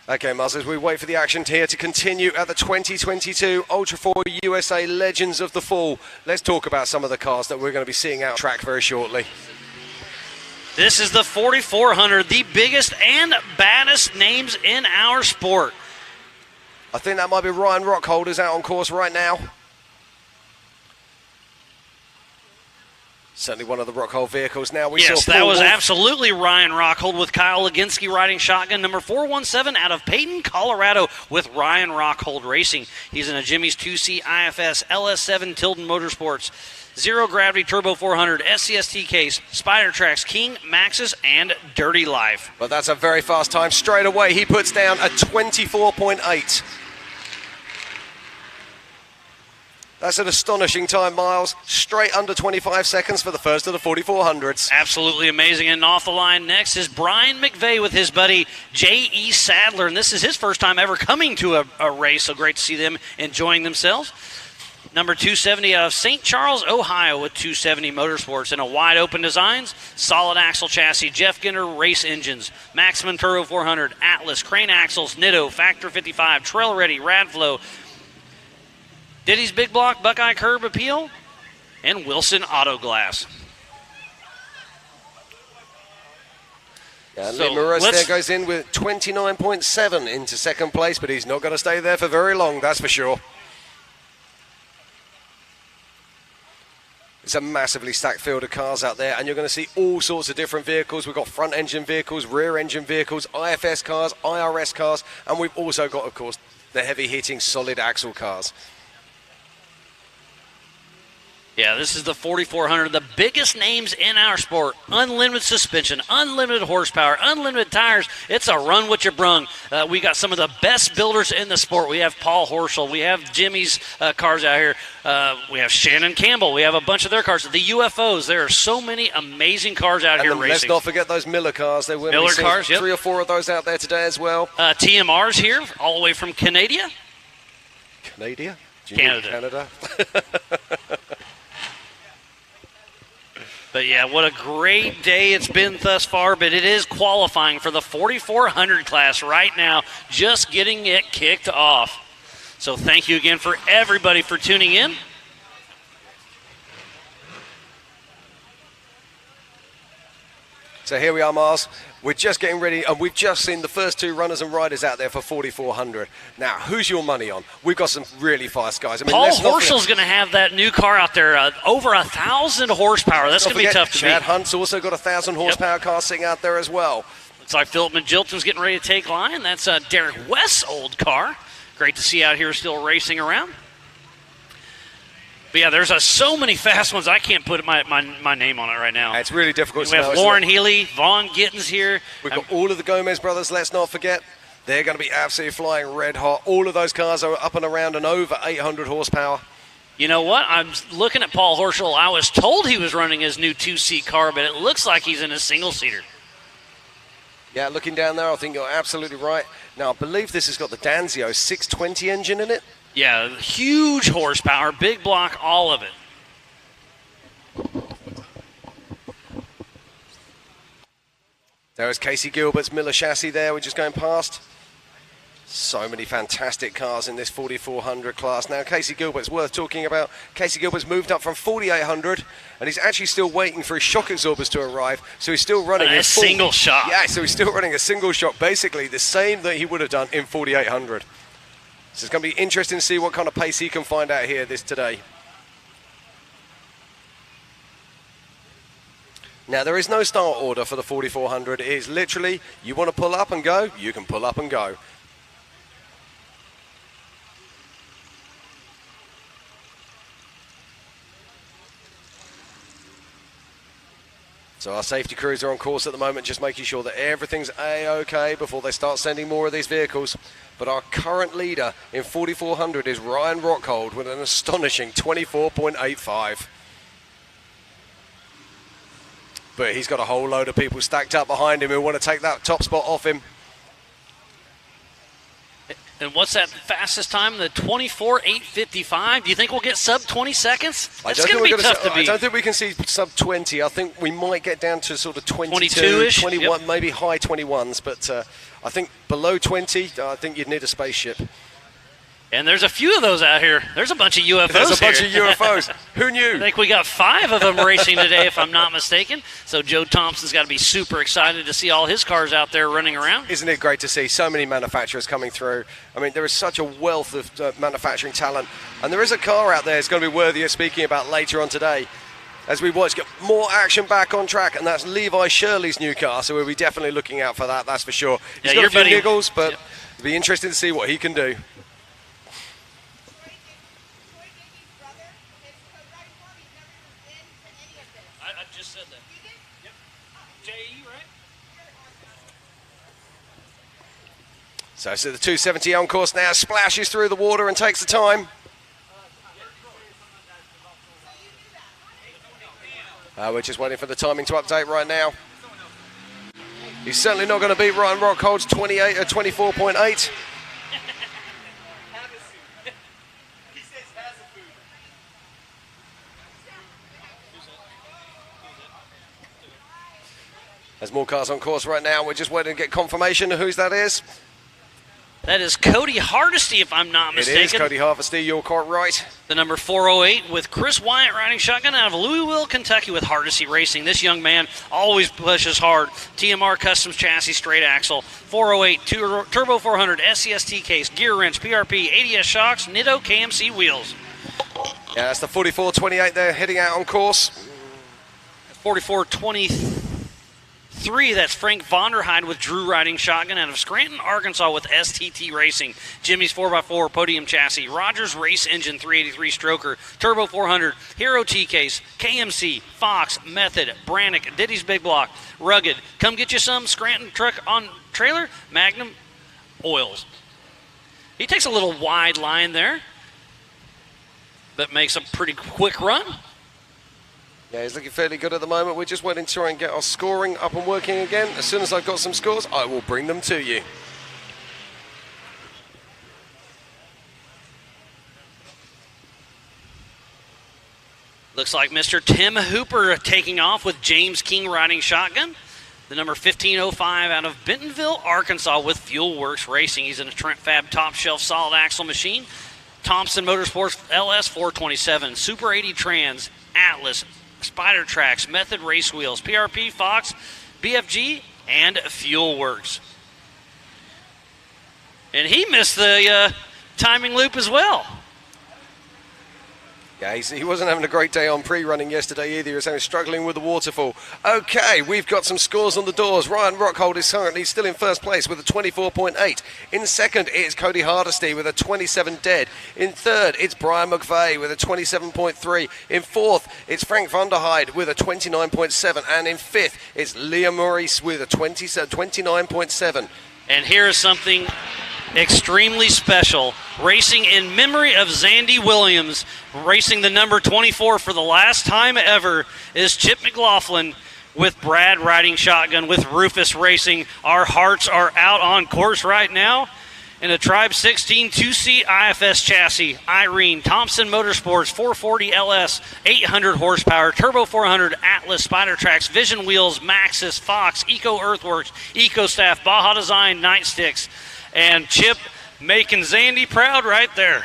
Okay, Muzz, as we wait for the action here to continue at the 2022 Ultra 4 USA Legends of the Fall, let's talk about some of the cars that we're going to be seeing out track very shortly. This is the 4400, the biggest and baddest names in our sport. I think that might be Ryan Rockholders out on course right now. Certainly one of the Rockhold vehicles now. Yes, that was absolutely Ryan Rockhold with Kyle Leginski riding shotgun, number 417 out of Peyton, Colorado with Ryan Rockhold Racing. He's in a Jimmy's 2C IFS LS7 Tilden Motorsports, Zero Gravity Turbo 400, SCST case, Spider Tracks, King, Maxxis, and Dirty Life. But that's a very fast time. Straight away, he puts down a 24.8. That's an astonishing time, Miles. Straight under 25 seconds for the first of the 4400s. Absolutely amazing. And off the line next is Brian McVeigh with his buddy J.E. Sadler. And this is his first time ever coming to a race, so great to see them enjoying themselves. Number 270 out of St. Charles, Ohio with 270 Motorsports in a wide open designs, solid axle chassis, Jeff Ginter race engines, Maximum Turbo 400, Atlas, Crane Axles, Nitto, Factor 55, Trail Ready, Radflow, Diddy's Big Block, Buckeye Curb Appeal, and Wilson Auto Glass. Yeah, Lee Moros there goes in with 29.7 into second place, but he's not going to stay there for very long, that's for sure. It's a massively stacked field of cars out there, and you're going to see all sorts of different vehicles. We've got front engine vehicles, rear engine vehicles, IFS cars, IRS cars, and we've also got, of course, the heavy hitting solid axle cars. Yeah, this is the 4400, the biggest names in our sport. Unlimited suspension, unlimited horsepower, unlimited tires. It's a run with your brung. We got some of the best builders in the sport. We have Paul Horschel. We have Jimmy's cars out here. We have Shannon Campbell. We have a bunch of their cars. The UFOs. There are so many amazing cars out here racing. Let's not forget those Miller cars. There will be cars, yep. 3 or 4 of those out there today as well. TMR's here, all the way from Canada. Canada? Canada. But yeah, what a great day it's been thus far, but it is qualifying for the 4400 class right now, just getting it kicked off. So thank you again for everybody for tuning in. So here we are, Miles. We're just getting ready, and we've just seen the first 2 runners and riders out there for 4400. Now, who's your money on? We've got some really fast guys. I mean, Paul Horschel's going to have that new car out there, over 1,000 horsepower. That's going to be tough to beat. Chad Hunt's also got a 1,000 horsepower car sitting out there as well. Looks like Philip Magilton's getting ready to take line. That's Derek West's old car. Great to see out here still racing around. But yeah, there's so many fast ones. I can't put my name on it right now. It's really difficult. We have Lauren Healy, Vaughn Gittins here. We've got all of the Gomez brothers, let's not forget. They're going to be absolutely flying red hot. All of those cars are up and around and over 800 horsepower. You know what? I'm looking at Paul Horschel. I was told he was running his new 2-seat car, but it looks like he's in a single-seater. Yeah, looking down there, I think you're absolutely right. Now, I believe this has got the Danzio 620 engine in it. Yeah, huge horsepower, big block, all of it. There is Casey Gilbert's Miller chassis there. We're just going past. So many fantastic cars in this 4400 class. Now, Casey Gilbert's worth talking about. Casey Gilbert's moved up from 4800, and he's actually still waiting for his shock absorbers to arrive. So he's still running a single shot. Yeah, so he's still running a single shot, basically the same that he would have done in 4800. So it's going to be interesting to see what kind of pace he can find out here today. Now, there is no start order for the 4400. It is literally, you want to pull up and go, you can pull up and go. So our safety crews are on course at the moment, just making sure that everything's A-OK before they start sending more of these vehicles. But our current leader in 4400 is Ryan Rockhold with an astonishing 24.85. But he's got a whole load of people stacked up behind him who want to take that top spot off him. And what's that fastest time? The 24.855. Do you think we'll get sub 20 seconds? That's going to be tough to beat. I don't think we can see sub 20. I think we might get down to sort of 22-ish, 21, yep. Maybe high 21s. But I think below 20, I think you'd need a spaceship. And there's a few of those out here. There's a bunch of UFOs There's a bunch here. of UFOs. Who knew? I think we got 5 of them racing today, if I'm not mistaken. So Joe Thompson's got to be super excited to see all his cars out there running around. Isn't it great to see so many manufacturers coming through? I mean, there is such a wealth of manufacturing talent. And there is a car out there that's going to be worthy of speaking about later on today. As we watch, get more action back on track, and that's Levi Shirley's new car, so we'll be definitely looking out for that, that's for sure. He's got a few giggles, but it'll be interesting to see what he can do. I just said that. Yep. J.E., right? So the 270 on course now, splashes through the water and takes the time. We're just waiting for the timing to update right now. He's certainly not going to beat Ryan Rockhold's 24.8. There's more cars on course right now. We're just waiting to get confirmation of whose that is. That is Cody Hardesty, if I'm not mistaken. It is Cody Hardesty, you're quite right. The number 408 with Chris Wyatt riding shotgun out of Louisville, Kentucky with Hardesty Racing. This young man always pushes hard. TMR Customs Chassis, straight axle. 408, Turbo 400, SCST case, gear wrench, PRP, ADS shocks, Nitto KMC wheels. Yeah, that's the 44-28 there, heading out on course. 44-23, that's Frank Vonderheide with Drew riding shotgun out of Scranton, Arkansas with STT Racing. Jimmy's 4x4 podium chassis. Rogers Race Engine 383 stroker. Turbo 400. Hero T-Case. KMC. Fox. Method. Brannick. Diddy's Big Block. Rugged. Come get you some Scranton truck on trailer. Magnum Oils. He takes a little wide line there, but makes a pretty quick run. Yeah, he's looking fairly good at the moment. We're just waiting to try and get our scoring up and working again. As soon as I've got some scores, I will bring them to you. Looks like Mr. Tim Hooper taking off with James King riding shotgun. The number 1505 out of Bentonville, Arkansas with Fuel Works Racing. He's in a Trent Fab top shelf solid axle machine. Thompson Motorsports LS 427, Super 80 Trans, Atlas, Spider Tracks, Method Race Wheels, PRP, Fox, BFG, and Fuel Works. And he missed the timing loop as well. Yeah, he wasn't having a great day on pre-running yesterday either. He was struggling with the waterfall. Okay, we've got some scores on the doors. Ryan Rockhold is currently still in first place with a 24.8. In second, it's Cody Hardesty with a 27 dead. In third, it's Brian McVeigh with a 27.3. In fourth, it's Frank Vonderheide with a 29.7. And in fifth, it's Liam Maurice with a 29.7. And here's something extremely special. Racing in memory of Zandy Williams, racing the number 24 for the last time ever, is Chip McLaughlin with Brad riding shotgun with Rufus Racing. Our hearts are out on course right now. In a Tribe 16 2C IFS chassis, Irene, Thompson Motorsports 440 LS, 800 horsepower, Turbo 400, Atlas, Spider Tracks, Vision Wheels, Maxxis, Fox, Eco Earthworks, EcoStaff, Baja Design, Nightsticks, and Chip making Zandy proud right there.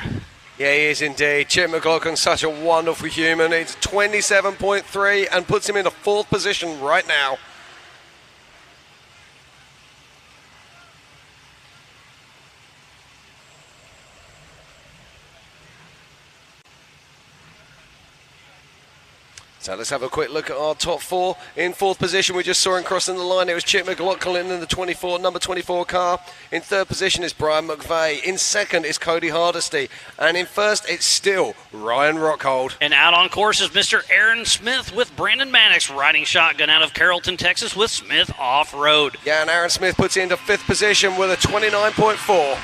Yeah, he is indeed. Chip McLaughlin, such a wonderful human. It's 27.3 and puts him in a fourth position right now. So let's have a quick look at our top four. In fourth position, we just saw him crossing the line. It was Chip McLaughlin in the number 24 car. In third position is Brian McVeigh. In second is Cody Hardesty. And in first, it's still Ryan Rockhold. And out on course is Mr. Aaron Smith with Brandon Maddox riding shotgun out of Carrollton, Texas with Smith Off-Road. Yeah, and Aaron Smith puts into fifth position with a 29.4.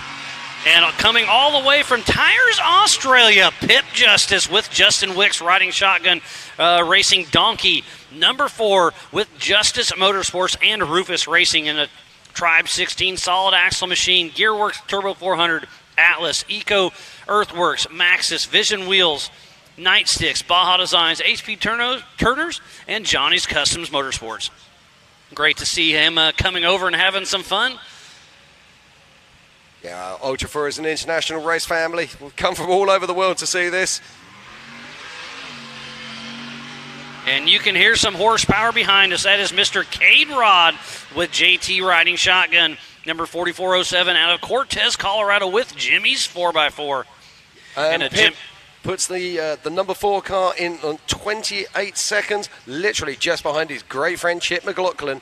And coming all the way from Tires, Australia, Pip Justice with Justin Wicks riding shotgun, racing Donkey. Number 4 with Justice Motorsports and Rufus Racing in a Tribe 16 solid axle machine. Gearworks Turbo 400, Atlas, Eco Earthworks, Maxxis, Vision Wheels, Nightsticks, Baja Designs, HP Turners, and Johnny's Customs Motorsports. Great to see him coming over and having some fun. Yeah, Ultra4 is an international race family. We've come from all over the world to see this. And you can hear some horsepower behind us. That is Mr. Cade Rod with JT riding shotgun. Number 4407 out of Cortez, Colorado with Jimmy's 4x4. And Pip puts the number 4 car in on 28 seconds, literally just behind his great friend Chip McLaughlin.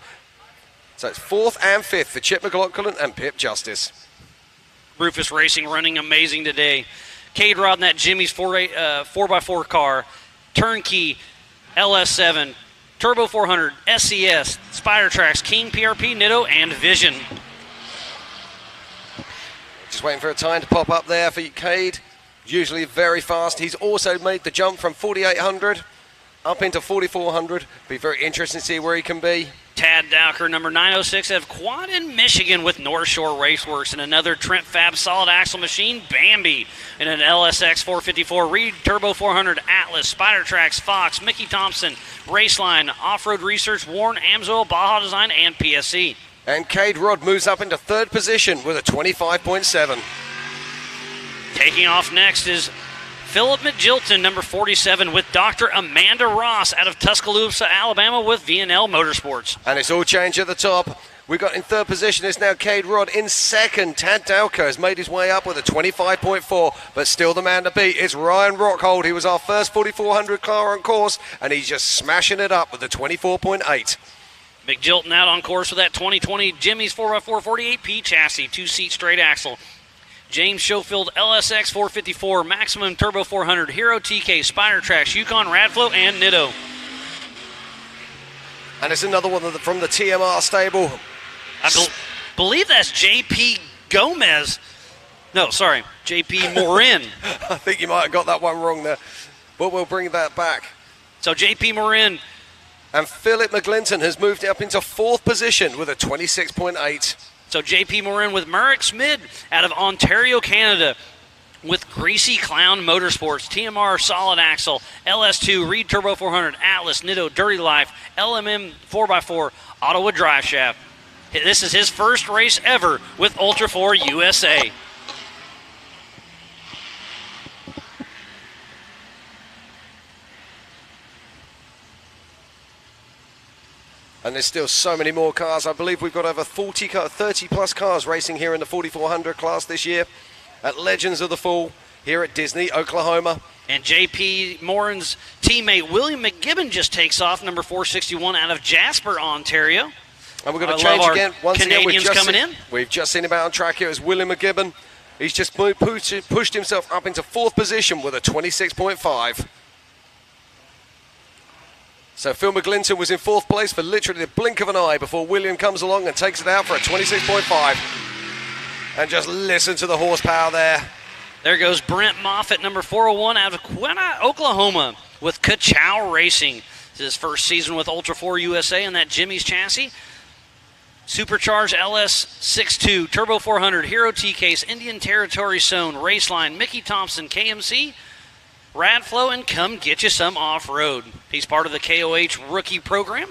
So it's 4th and 5th for Chip McLaughlin and Pip Justice. Rufus Racing running amazing today. Cade Rod in that Jimmy's 4x4 car. Turnkey, LS7, Turbo 400, SCS, Spider Tracks, King, PRP, Nitto, and Vision. Just waiting for a time to pop up there for Cade. Usually very fast. He's also made the jump from 4,800 up into 4,400. Be very interesting to see where he can be. Tad Dowker, number 906 out of Quadden, Michigan with North Shore Raceworks, and another Trent Fab solid axle machine, Bambi, and an LSX 454, Reed Turbo 400, Atlas, Spider Tracks, Fox, Mickey Thompson, Raceline, Off-Road Research, Warren, Amsoil, Baja Design, and PSC. And Cade Rod moves up into third position with a 25.7. Taking off next is Philip Magilton, number 47, with Dr. Amanda Ross out of Tuscaloosa, Alabama with VNL Motorsports. And it's all changed at the top. We got in third position is now Cade Rod. In second, Tad Dowka has made his way up with a 25.4, but still the man to beat is Ryan Rockhold. He was our first 4,400 car on course, and he's just smashing it up with a 24.8. McJilton out on course with that 2020 Jimmy's 4x4 48P chassis, 2-seat straight axle. James Schofield LSX 454, Maximum Turbo 400, Hero TK, Spider Tracks, Yukon Radflow, and Nitto. And it's another one from the TMR stable. I believe that's JP Gomez. No, sorry, JP Morin. I think you might have got that one wrong there, but we'll bring that back. So JP Morin. And Philip McGlinton has moved up into fourth position with a 26.8. So JP Morin with Merrick Smid out of Ontario, Canada, with Greasy Clown Motorsports, TMR Solid Axle, LS2, Reed Turbo 400, Atlas, Nitto, Dirty Life, LMM 4x4, Ottawa Drive Shaft. This is his first race ever with Ultra 4 USA. And there's still so many more cars. I believe we've got over 30 plus cars racing here in the 4,400 class this year at Legends of the Fall here at Disney, Oklahoma. And JP Morin's teammate William McGibbon just takes off, number 461 out of Jasper, Ontario. And we're going to change again. Once Canadians again, coming in. We've just seen him out on track here as William McGibbon. He's just pushed himself up into fourth position with a 26.5. So Phil McGlinton was in fourth place for literally the blink of an eye before William comes along and takes it out for a 26.5. And just listen to the horsepower there. There goes Brent Moffitt, number 401 out of Quina, Oklahoma, with Ka-Chow Racing. This is his first season with Ultra 4 USA in that Jimmy's chassis. Supercharged LS62, Turbo 400, Hero T-Case, Indian Territory Zone, Raceline, Mickey Thompson, KMC, Radflow, and come get you some off-road. He's part of the KOH rookie program.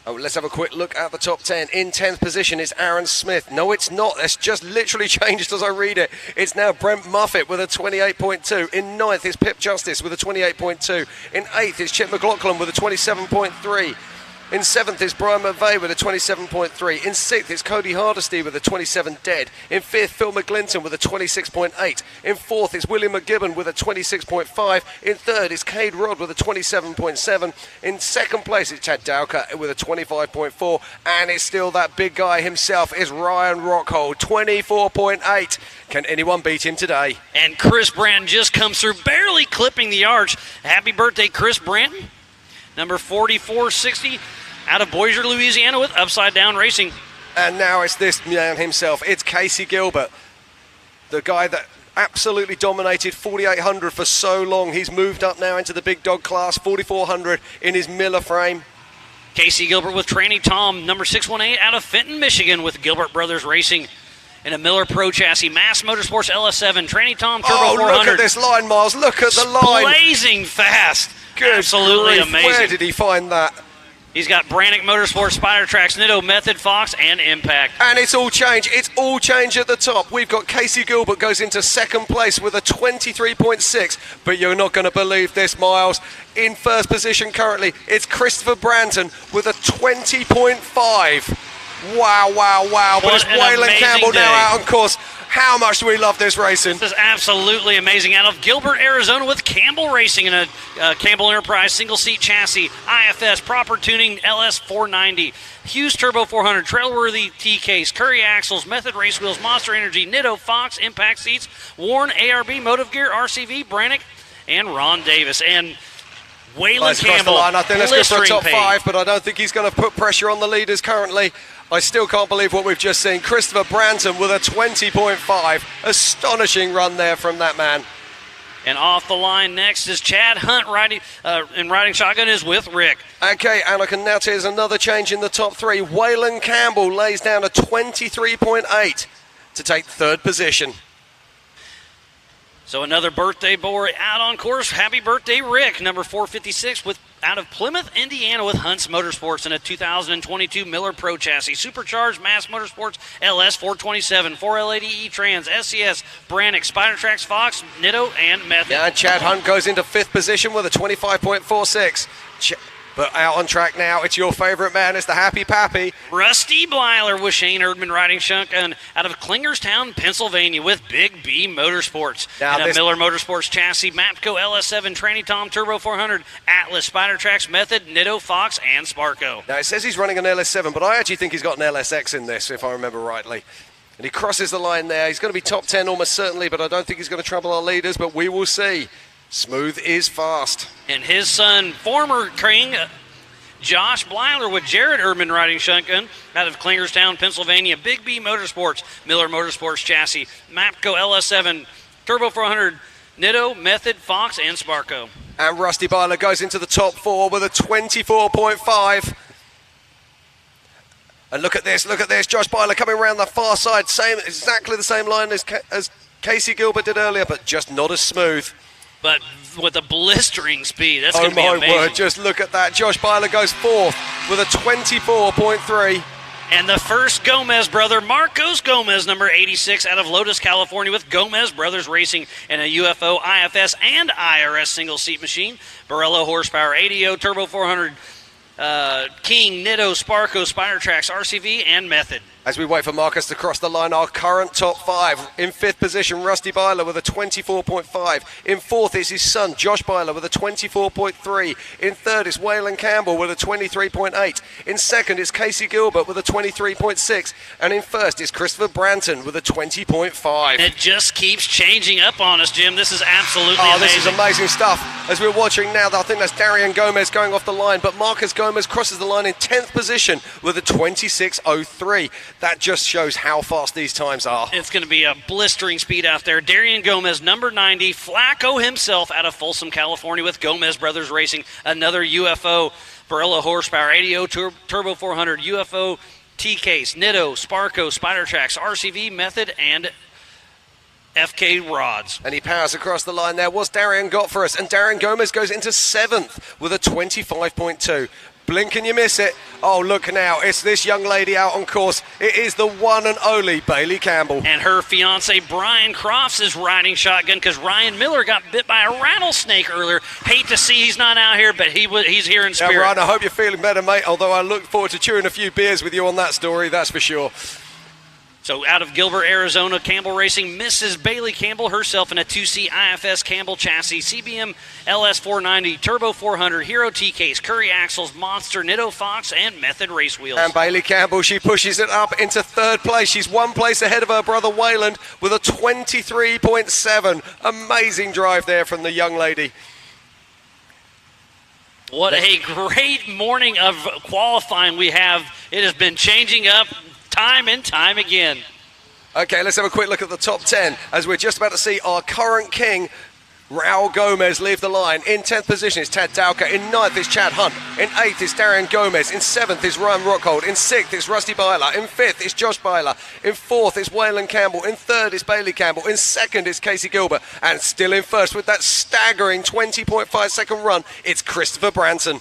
Oh, let's have a quick look at the top 10. In 10th position is Aaron Smith. No, it's not. That's just literally changed as I read it. It's now Brent Moffitt with a 28.2. In 9th is Pip Justice with a 28.2. In 8th is Chip McLaughlin with a 27.3. In 7th is Brian McVeigh with a 27.3. In 6th is Cody Hardesty with a 27 dead. In 5th, Phil McGlinton with a 26.8. In 4th is William McGibbon with a 26.5. In 3rd is Cade Rod with a 27.7. In 2nd place is Chad Dowka with a 25.4. And it's still that big guy himself is Ryan Rockhold, 24.8. Can anyone beat him today? And Chris Branton just comes through, barely clipping the arch. Happy birthday, Chris Branton. Number 4460 out of Bossier, Louisiana with Upside Down Racing. And now it's this man himself. It's Casey Gilbert, the guy that absolutely dominated 4,800 for so long. He's moved up now into the big dog class, 4,400 in his Miller frame. Casey Gilbert with Tranny Tom, number 618 out of Fenton, Michigan with Gilbert Brothers Racing. In a Miller Pro chassis, Mass Motorsports LS7, Tranny Tom Turbo 400. Oh, look at this line, Miles. Look at the line. Blazing fast. Good Absolutely grief. amazing. Where did he find that? He's got Brannick Motorsports, Spider Tracks, Nitto, Method, Fox, and Impact. And it's all change. It's all change at the top. We've got Casey Gilbert goes into second place with a 23.6. But you're not going to believe this, Miles. In first position currently, it's Christopher Branton with a 20.5. Wow, wow, wow. But it's Waylon Campbell now out on course. How much do we love this racing? This is absolutely amazing. Out of Gilbert, Arizona with Campbell Racing in a Campbell Enterprise single-seat chassis, IFS, proper tuning, LS 490, Hughes Turbo 400, Trailworthy T-Case, Curry Axles, Method Race Wheels, Monster Energy, Nitto, Fox, Impact Seats, Warren, ARB, Motive Gear, RCV, Brannick, and Ron Davis. And Waylon Campbell, I think let's go for a top pace. 5, but I don't think he's going to put pressure on the leaders currently. I still can't believe what we've just seen. Christopher Branton with a 20.5. Astonishing run there from that man. And off the line next is Chad Hunt riding shotgun is with Rick. Okay, and I can now tell you there's another change in the top 3. Waylon Campbell lays down a 23.8 to take third position. So another birthday boy out on course. Happy birthday, Rick, number 456 out of Plymouth, Indiana with Hunt's Motorsports in a 2022 Miller Pro chassis. Supercharged Mass Motorsports LS 427, 4L80 E-Trans, SCS, Brannick, Spider Tracks, Fox, Nitto, and Method. Yeah, and Chad Hunt goes into fifth position with a 25.46. But out on track now, it's your favorite man. It's the Happy Pappy. Rusty Blyler with Shane Erdman riding shotgun out of Klingerstown, Pennsylvania with Big B Motorsports. Now and a Miller Motorsports chassis, Mapco LS7, Tranny Tom Turbo 400, Atlas, Spider Tracks, Method, Nitto, Fox, and Sparco. Now, it says he's running an LS7, but I actually think he's got an LSX in this, if I remember rightly. And he crosses the line there. He's going to be top 10 almost certainly, but I don't think he's going to trouble our leaders, but we will see. Smooth is fast. And his son, former King, Josh Blyler with Jared Erdman riding shotgun out of Klingerstown, Pennsylvania. Big B Motorsports, Miller Motorsports chassis, Mapco LS7, Turbo 400, Nitto, Method, Fox, and Sparco. And Rusty Blyler goes into the top 4 with a 24.5. And look at this, Josh Blyler coming around the far side, exactly the same line as Casey Gilbert did earlier, but just not as smooth. But with a blistering speed, that's going to be amazing. Oh my word, just look at that. Josh Blyler goes 4th with a 24.3. And the first Gomez brother, Marcos Gomez, number 86, out of Lotus, California, with Gomez Brothers Racing in a UFO, IFS, and IRS single-seat machine. Borello horsepower, ADO, Turbo 400, King, Nitto, Sparco, Spider Tracks, RCV, and Method. As we wait for Marcus to cross the line, our current top 5. In 5th position, Rusty Blyler with a 24.5. In 4th is his son, Josh Blyler, with a 24.3. In 3rd is Waylon Campbell with a 23.8. In 2nd is Casey Gilbert with a 23.6. And in 1st is Christopher Branton with a 20.5. And it just keeps changing up on us, Jim. This is absolutely amazing. This is amazing stuff. As we're watching now, I think that's Darian Gomez going off the line, but Marcus Gomez crosses the line in 10th position with a 26.03. That just shows how fast these times are. It's going to be a blistering speed out there. Darian Gomez, number 90, Flacco himself out of Folsom, California with Gomez Brothers Racing, another UFO, Borello horsepower, ADO, Turbo 400, UFO, T-Case, Nitto, Sparco, Spider Tracks, RCV, Method, and FK Rods. And he powers across the line there. What's Darian got for us? And Darian Gomez goes into 7th with a 25.2. Blink and you miss it. Oh, look now. It's this young lady out on course. It is the one and only Bailey Campbell. And her fiance, Brian Crofts, is riding shotgun because Ryan Miller got bit by a rattlesnake earlier. Hate to see he's not out here, but he's here in spirit. Yeah, Ryan, I hope you're feeling better, mate, although I look forward to chewing a few beers with you on that story, that's for sure. So out of Gilbert, Arizona, Campbell Racing, Mrs. Bailey Campbell herself in a 2C IFS Campbell chassis, CBM LS 490, Turbo 400, Hero T-Case, Curry Axles, Monster, Nitto Fox, and Method Race Wheels. And Bailey Campbell, she pushes it up into 3rd place. She's 1 place ahead of her brother Wayland with a 23.7. Amazing drive there from the young lady. What a great morning of qualifying we have. It has been changing up time and time again. Okay, let's have a quick look at the top 10 as we're just about to see our current king, Raul Gomez, leave the line. In 10th position is Ted Dowker. In 9th is Chad Hunt. In 8th is Darian Gomez. In 7th is Ryan Rockhold. In 6th is Rusty Blyler. In 5th is Josh Blyler. In 4th is Waylon Campbell. In 3rd is Bailey Campbell. In 2nd is Casey Gilbert. And still in 1st with that staggering 20.5 second run, it's Christopher Branson.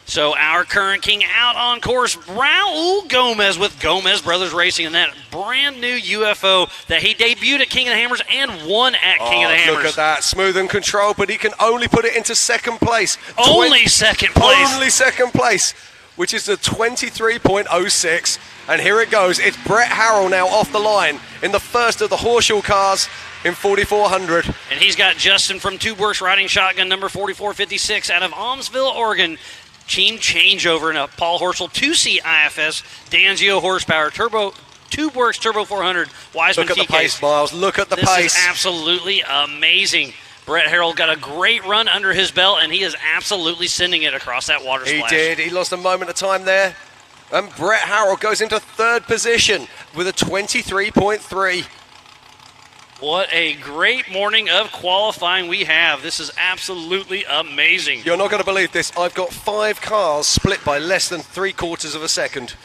So our current king out on course, Raul Gomez with Gomez Brothers Racing in that brand new UFO that he debuted at King of the Hammers and won at King of the Hammers. Look at that, smooth and controlled, but he can only put it into 2nd place. Only 2nd place. Only 2nd place, which is the 23.06. And here it goes. It's Brett Harrell now off the line in the first of the Horschel cars in 4,400. And he's got Justin from TubeWorks riding shotgun number 4456 out of Almsville, Oregon. Team changeover in a Paul Horschel 2C IFS, Danzio horsepower, TubeWorks Turbo 400, Wiseman Look at TKs. the pace, Miles. Look at the pace. This is absolutely amazing. Brett Harrell got a great run under his belt, and he is absolutely sending it across that water splash. He did. He lost a moment of time there. And Brett Harrell goes into 3rd position with a 23.3. What a great morning of qualifying we have. This is absolutely amazing. You're not going to believe this. I've got 5 cars split by less than 3/4 of a second.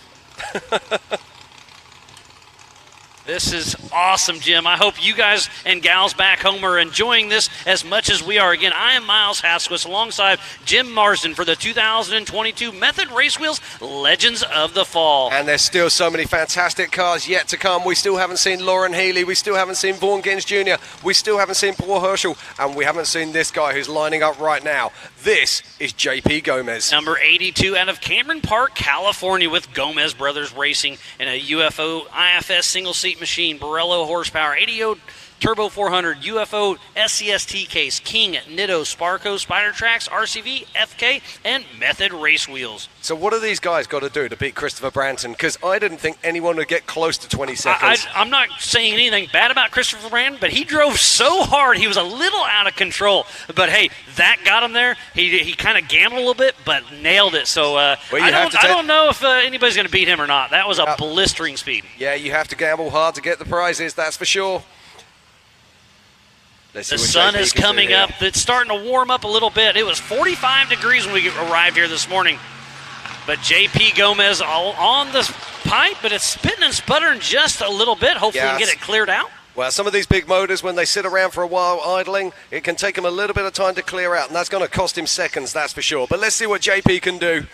This is awesome, Jim. I hope you guys and gals back home are enjoying this as much as we are. Again, I am Miles Hasquist alongside Jim Marsden for the 2022 Method Race Wheels Legends of the Fall. And there's still so many fantastic cars yet to come. We still haven't seen Lauren Healy. We still haven't seen Vaughn Gins Jr. We still haven't seen Paul Herschel. And we haven't seen this guy who's lining up right now. This is JP Gomez. Number 82 out of Cameron Park, California, with Gomez Brothers Racing in a UFO IFS single-seat machine, Borello horsepower, ADO Turbo 400, UFO SCST case, King, Nitto, Sparco, Spider Tracks, RCV, FK, and Method Race Wheels. So what have these guys got to do to beat Christopher Branson? Because I didn't think anyone would get close to 20 seconds. I'm not saying anything bad about Christopher Branson, but he drove so hard, he was a little out of control. But hey, that got him there. He kind of gambled a little bit, but nailed it. So I don't know if anybody's going to beat him or not. That was a blistering speed. Yeah, you have to gamble hard to get the prizes, that's for sure. The sun is coming up. It's starting to warm up a little bit. It was 45 degrees when we arrived here this morning. But JP Gomez all on the pipe, but it's spitting and sputtering just a little bit. Hopefully we can get it cleared out. Well, some of these big motors, when they sit around for a while idling, it can take them a little bit of time to clear out, and that's going to cost him seconds, that's for sure. But let's see what JP can do.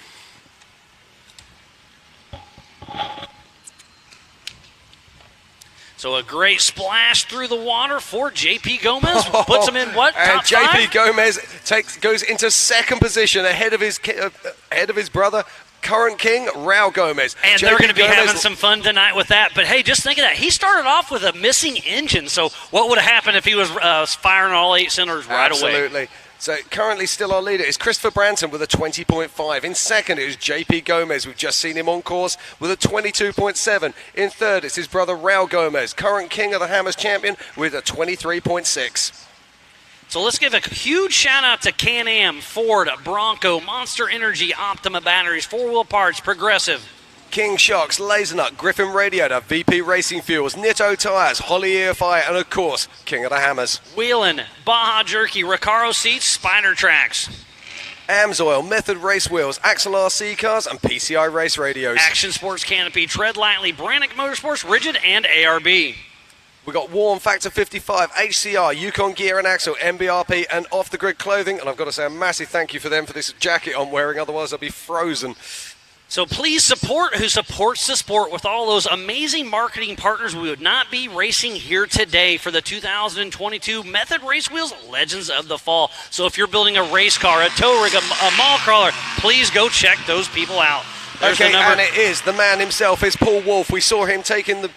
So a great splash through the water for JP Gomez. Puts him in what? And top JP five? Gomez goes into second position ahead of his brother, current king, Raul Gomez. And JP they're going to be Gomez, having some fun tonight with that. But hey, just think of that. He started off with a missing engine. So what would have happened if he was firing all 8 cylinders right away? Absolutely. So currently still our leader is Christopher Branson with a 20.5. In second, it is JP Gomez. We've just seen him on course with a 22.7. In third, it's his brother Raul Gomez, current King of the Hammers champion, with a 23.6. So let's give a huge shout out to Can-Am, Ford, Bronco, Monster Energy, Optima Batteries, 4-Wheel Parts, Progressive, King Shocks, Lasernut, Griffin Radiator, VP Racing Fuels, Nitto Tires, Holly EFI, and of course, King of the Hammers. Wheelin', Baja Jerky, Recaro Seats, Spider Tracks, Amsoil, Method Race Wheels, Axel RC Cars, and PCI Race Radios. Action Sports Canopy, Tread Lightly, Brannick Motorsports, Rigid, and ARB. We got Warm Factor 55, HCR, Yukon Gear and Axle, MBRP, and Off the Grid Clothing. And I've got to say a massive thank you for them for this jacket I'm wearing, otherwise I'll be frozen. So please support who supports the sport. With all those amazing marketing partners, we would not be racing here today for the 2022 Method Race Wheels Legends of the Fall. So if you're building a race car, a tow rig, a mall crawler, please go check those people out. There's Okay, the number. and it is the man himself, is Paul Wolf. We saw him taking the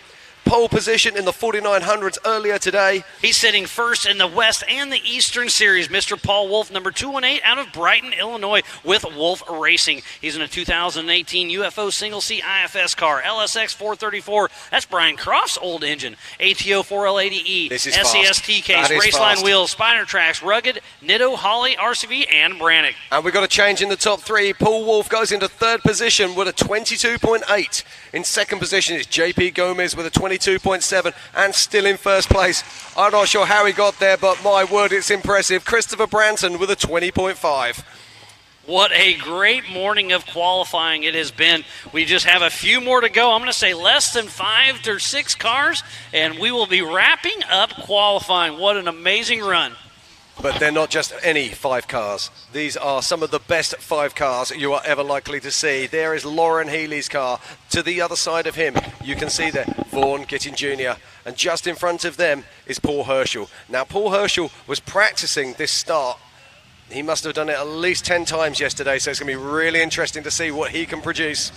pole position in the 4900s earlier today. He's sitting first in the West and the Eastern Series. Mr. Paul Wolf, number 218 out of Brighton, Illinois, with Wolf Racing. He's in a 2018 UFO single-seat IFS car, LSX 434. That's Brian Croft's old engine. ATO 4L80E, This is SCST fast. case, That is Raceline fast. wheels, Spider Tracks, Rugged, Nitto, Holly, RCV, and Brannick. And we've got a change in the top three. Paul Wolf goes into third position with a 22.8. In second position is JP Gomez with a 22.7 and still in first place. I'm not sure how he got there, but my word, it's impressive. Christopher Branson with a 20.5. What a great morning of qualifying it has been. We just have a few more to go. I'm going to say less than 5 or 6 cars, and we will be wrapping up qualifying. What an amazing run. But they're not just any 5 cars. These are some of the best 5 cars you are ever likely to see. There is Lauren Healy's car. To the other side of him, you can see there Vaughn Gittin Jr. And just in front of them is Paul Herschel. Now, Paul Herschel was practicing this start. He must have done it at least 10 times yesterday, so it's going to be really interesting to see what he can produce.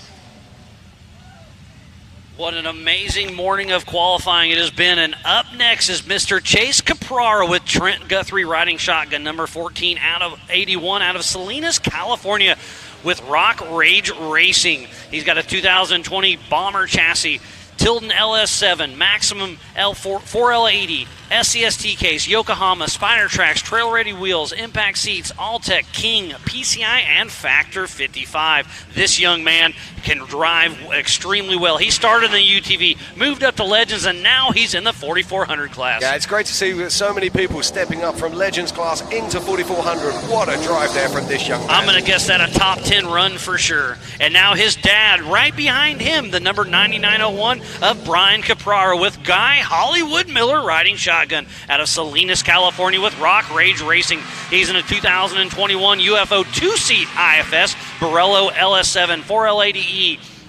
What an amazing morning of qualifying it has been. And up next is Mr. Chase Caprara with Trent Guthrie riding shotgun, number 14 out of 81 out of Salinas, California, with Rock Rage Racing. He's got a 2020 Bomber chassis, Tilden LS7, Maximum L4 4L80, SCST case, Yokohama, Spider Tracks, Trail Ready wheels, impact seats, Alltech, King, PCI, and Factor 55. This young man can drive extremely well. He started in the UTV, moved up to Legends, and now he's in the 4400 class. Yeah, it's great to see so many people stepping up from Legends class into 4400. What a drive there from this young man. I'm going to guess that a top 10 run for sure. And now his dad right behind him, the number 9901 of Brian Caprara, with Guy Hollywood Miller riding shotgun out of Salinas, California with Rock Rage Racing. He's in a 2021 UFO 2-seat IFS Borello LS7 4L80E.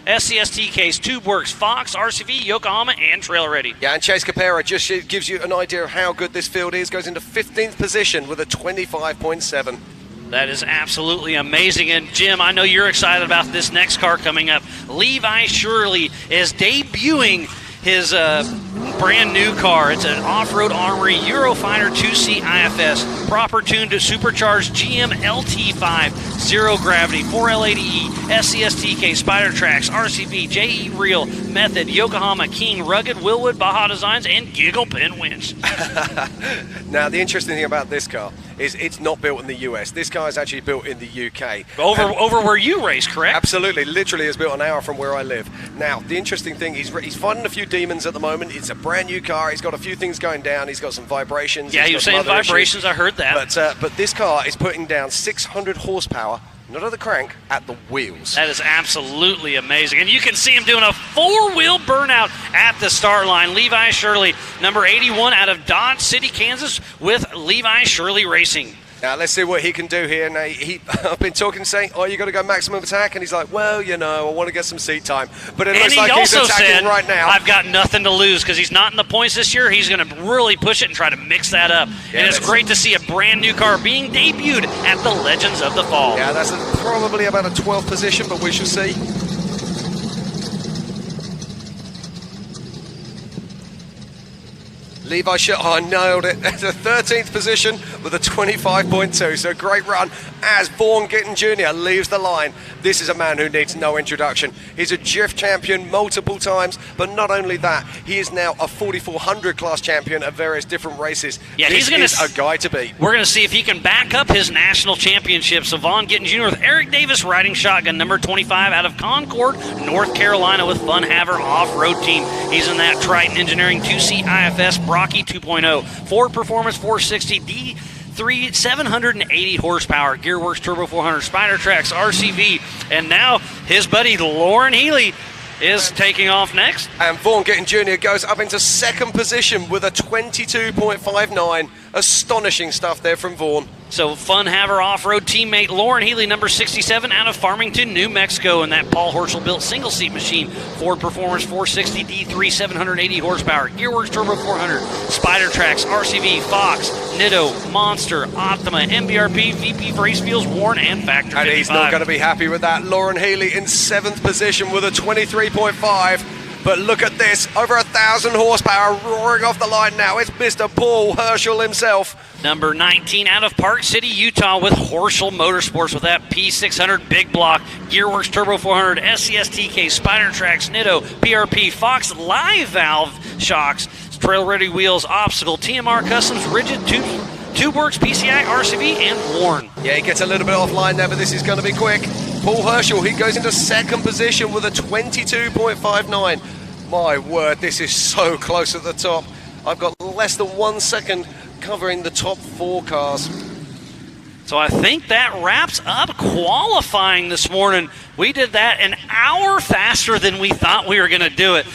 SCST case, TubeWorks, Fox, RCV, Yokohama, and Trail Ready. Yeah, and Chase Capera just gives you an idea of how good this field is. Goes into 15th position with a 25.7. That is absolutely amazing. And Jim, I know you're excited about this next car coming up. Levi Shirley is debuting his brand new car. It's an off-road Armory Eurofighter 2C IFS, proper tuned to supercharged GM LT5, zero gravity, 4L80E, SCSTK, Spider Tracks, RCV, JE Reel, Method, Yokohama, King, Rugged, Willwood, Baja Designs, and Giggle Pin winch. Now, the interesting thing about this car is it's not built in the US. This car is actually built in the UK. Over where you race, correct? Absolutely. Literally is built an hour from where I live. Now, the interesting thing, he's fighting a few demons at the moment. It's a brand new car. He's got a few things going down. He's got some vibrations. Yeah, he was saying vibrations. Issues. I heard that. But this car is putting down 600 horsepower, not at the crank, at the wheels. That is absolutely amazing. And you can see him doing a four-wheel burnout at the start line. Levi Shirley, number 81 out of Dodge City, Kansas, with Levi Shirley Racing. Now, let's see what he can do here. Now, I've been saying, oh, you got to go maximum attack. And he's like, well, you know, I want to get some seat time. But it looks like he's attacking right now. I've got nothing to lose because he's not in the points this year. He's going to really push it and try to mix that up. Yeah, and it's great to see a brand new car being debuted at the Legends of the Fall. Yeah, that's probably about a 12th position, but we shall see. Levi Shirley nailed it at the 13th position with a 25.2. So great run as Vaughn Gittin Jr. leaves the line. This is a man who needs no introduction. He's a GIF champion multiple times, but not only that, he is now a 4400 class champion at various different races. Yeah, this is a guy to beat. We're going to see if he can back up his national championship. So Vaughn Gittin Jr. with Eric Davis riding shotgun, number 25 out of Concord, North Carolina with Fun Haver Off-Road Team. He's in that Triton Engineering 2C IFS Brocky 2.0, Ford Performance 460 D3, 780 horsepower, Gearworks Turbo 400, Spider Tracks, RCV, and now his buddy Lauren Healy is taking off next. And Vaughn Gittin Jr. goes up into second position with a 22.59. Astonishing stuff there from Vaughn. So Fun Haver Off-Road teammate Lauren Healy, number 67 out of Farmington, New Mexico, in that Paul Horschel-built single-seat machine. Ford Performance 460 D3, 780 horsepower, Gearworks Turbo 400, Spider Tracks, RCV, Fox, Nitto, Monster, Optima, MBRP, VP for Race Fuels, Warren, and Factor 55. And he's not going to be happy with that. Lauren Healy in 7th position with a 23.5. But look at this, over 1,000 horsepower roaring off the line now. It's Mr. Paul Horschel himself. Number 19 out of Park City, Utah, with Horschel Motorsports with that P600 big block, Gearworks Turbo 400, SCSTK, Spider Tracks, Nitto, PRP, Fox Live Valve shocks, Trail Ready wheels, Obstacle, TMR Customs, Rigid TubeWorks, PCI, RCV, and Warren. Yeah, he gets a little bit offline there, but this is going to be quick. Paul Horschel, he goes into second position with a 22.59. My word, this is so close at the top. I've got less than 1 second covering the top 4 cars. So I think that wraps up qualifying this morning. We did that an hour faster than we thought we were going to do it.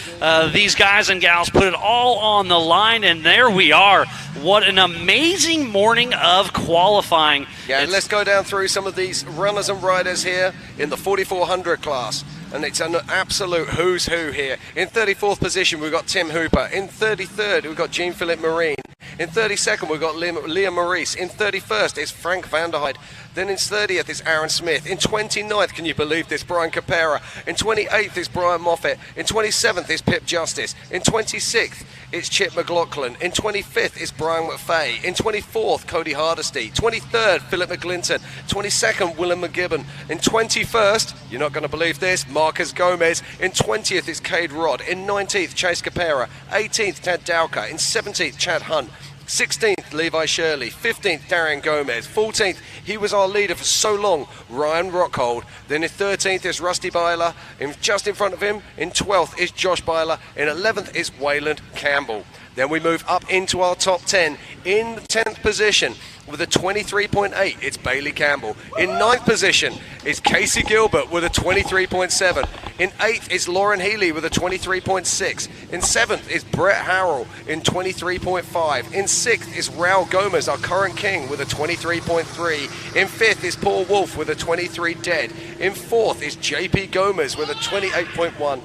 These guys and gals put it all on the line, and there we are. What an amazing morning of qualifying. Yeah, let's go down through some of these runners and riders here in the 4400 class. And it's an absolute who's who here. In 34th position, we've got Tim Hooper. In 33rd, we've got Jean-Philippe Marine. In 32nd, we've got Liam Maurice. In 31st, it's Frank Vanderhyde. Then in 30th is Aaron Smith. In 29th, can you believe this, Brian Capera. In 28th is Brian Moffett. In 27th is Pip Justice. In 26th, it's Chip McLaughlin. In 25th is Brian McFay. In 24th, Cody Hardesty. 23rd, Philip McGlinton. 22nd, Willem McGibbon. In 21st, you're not going to believe this, Marcus Gomez. In 20th is Cade Rod. In 19th, Chase Capera. 18th, Ted Dowka. In 17th, Chad Hunt. 16th, Levi Shirley. 15th, Darian Gomez. 14th, he was our leader for so long, Ryan Rockhold. Then in 13th is Rusty Byler. Just in front of him, in 12th is Josh Byler. In 11th is Wayland Campbell. Then we move up into our top 10. In the 10th position, with a 23.8, it's Bailey Campbell. In 9th position is Casey Gilbert with a 23.7. In 8th is Lauren Healy with a 23.6. In 7th is Brett Harrell in 23.5. In 6th is Raul Gomez, our current king, with a 23.3. In 5th is Paul Wolf with a 23 dead. In 4th is JP Gomez with a 28.1.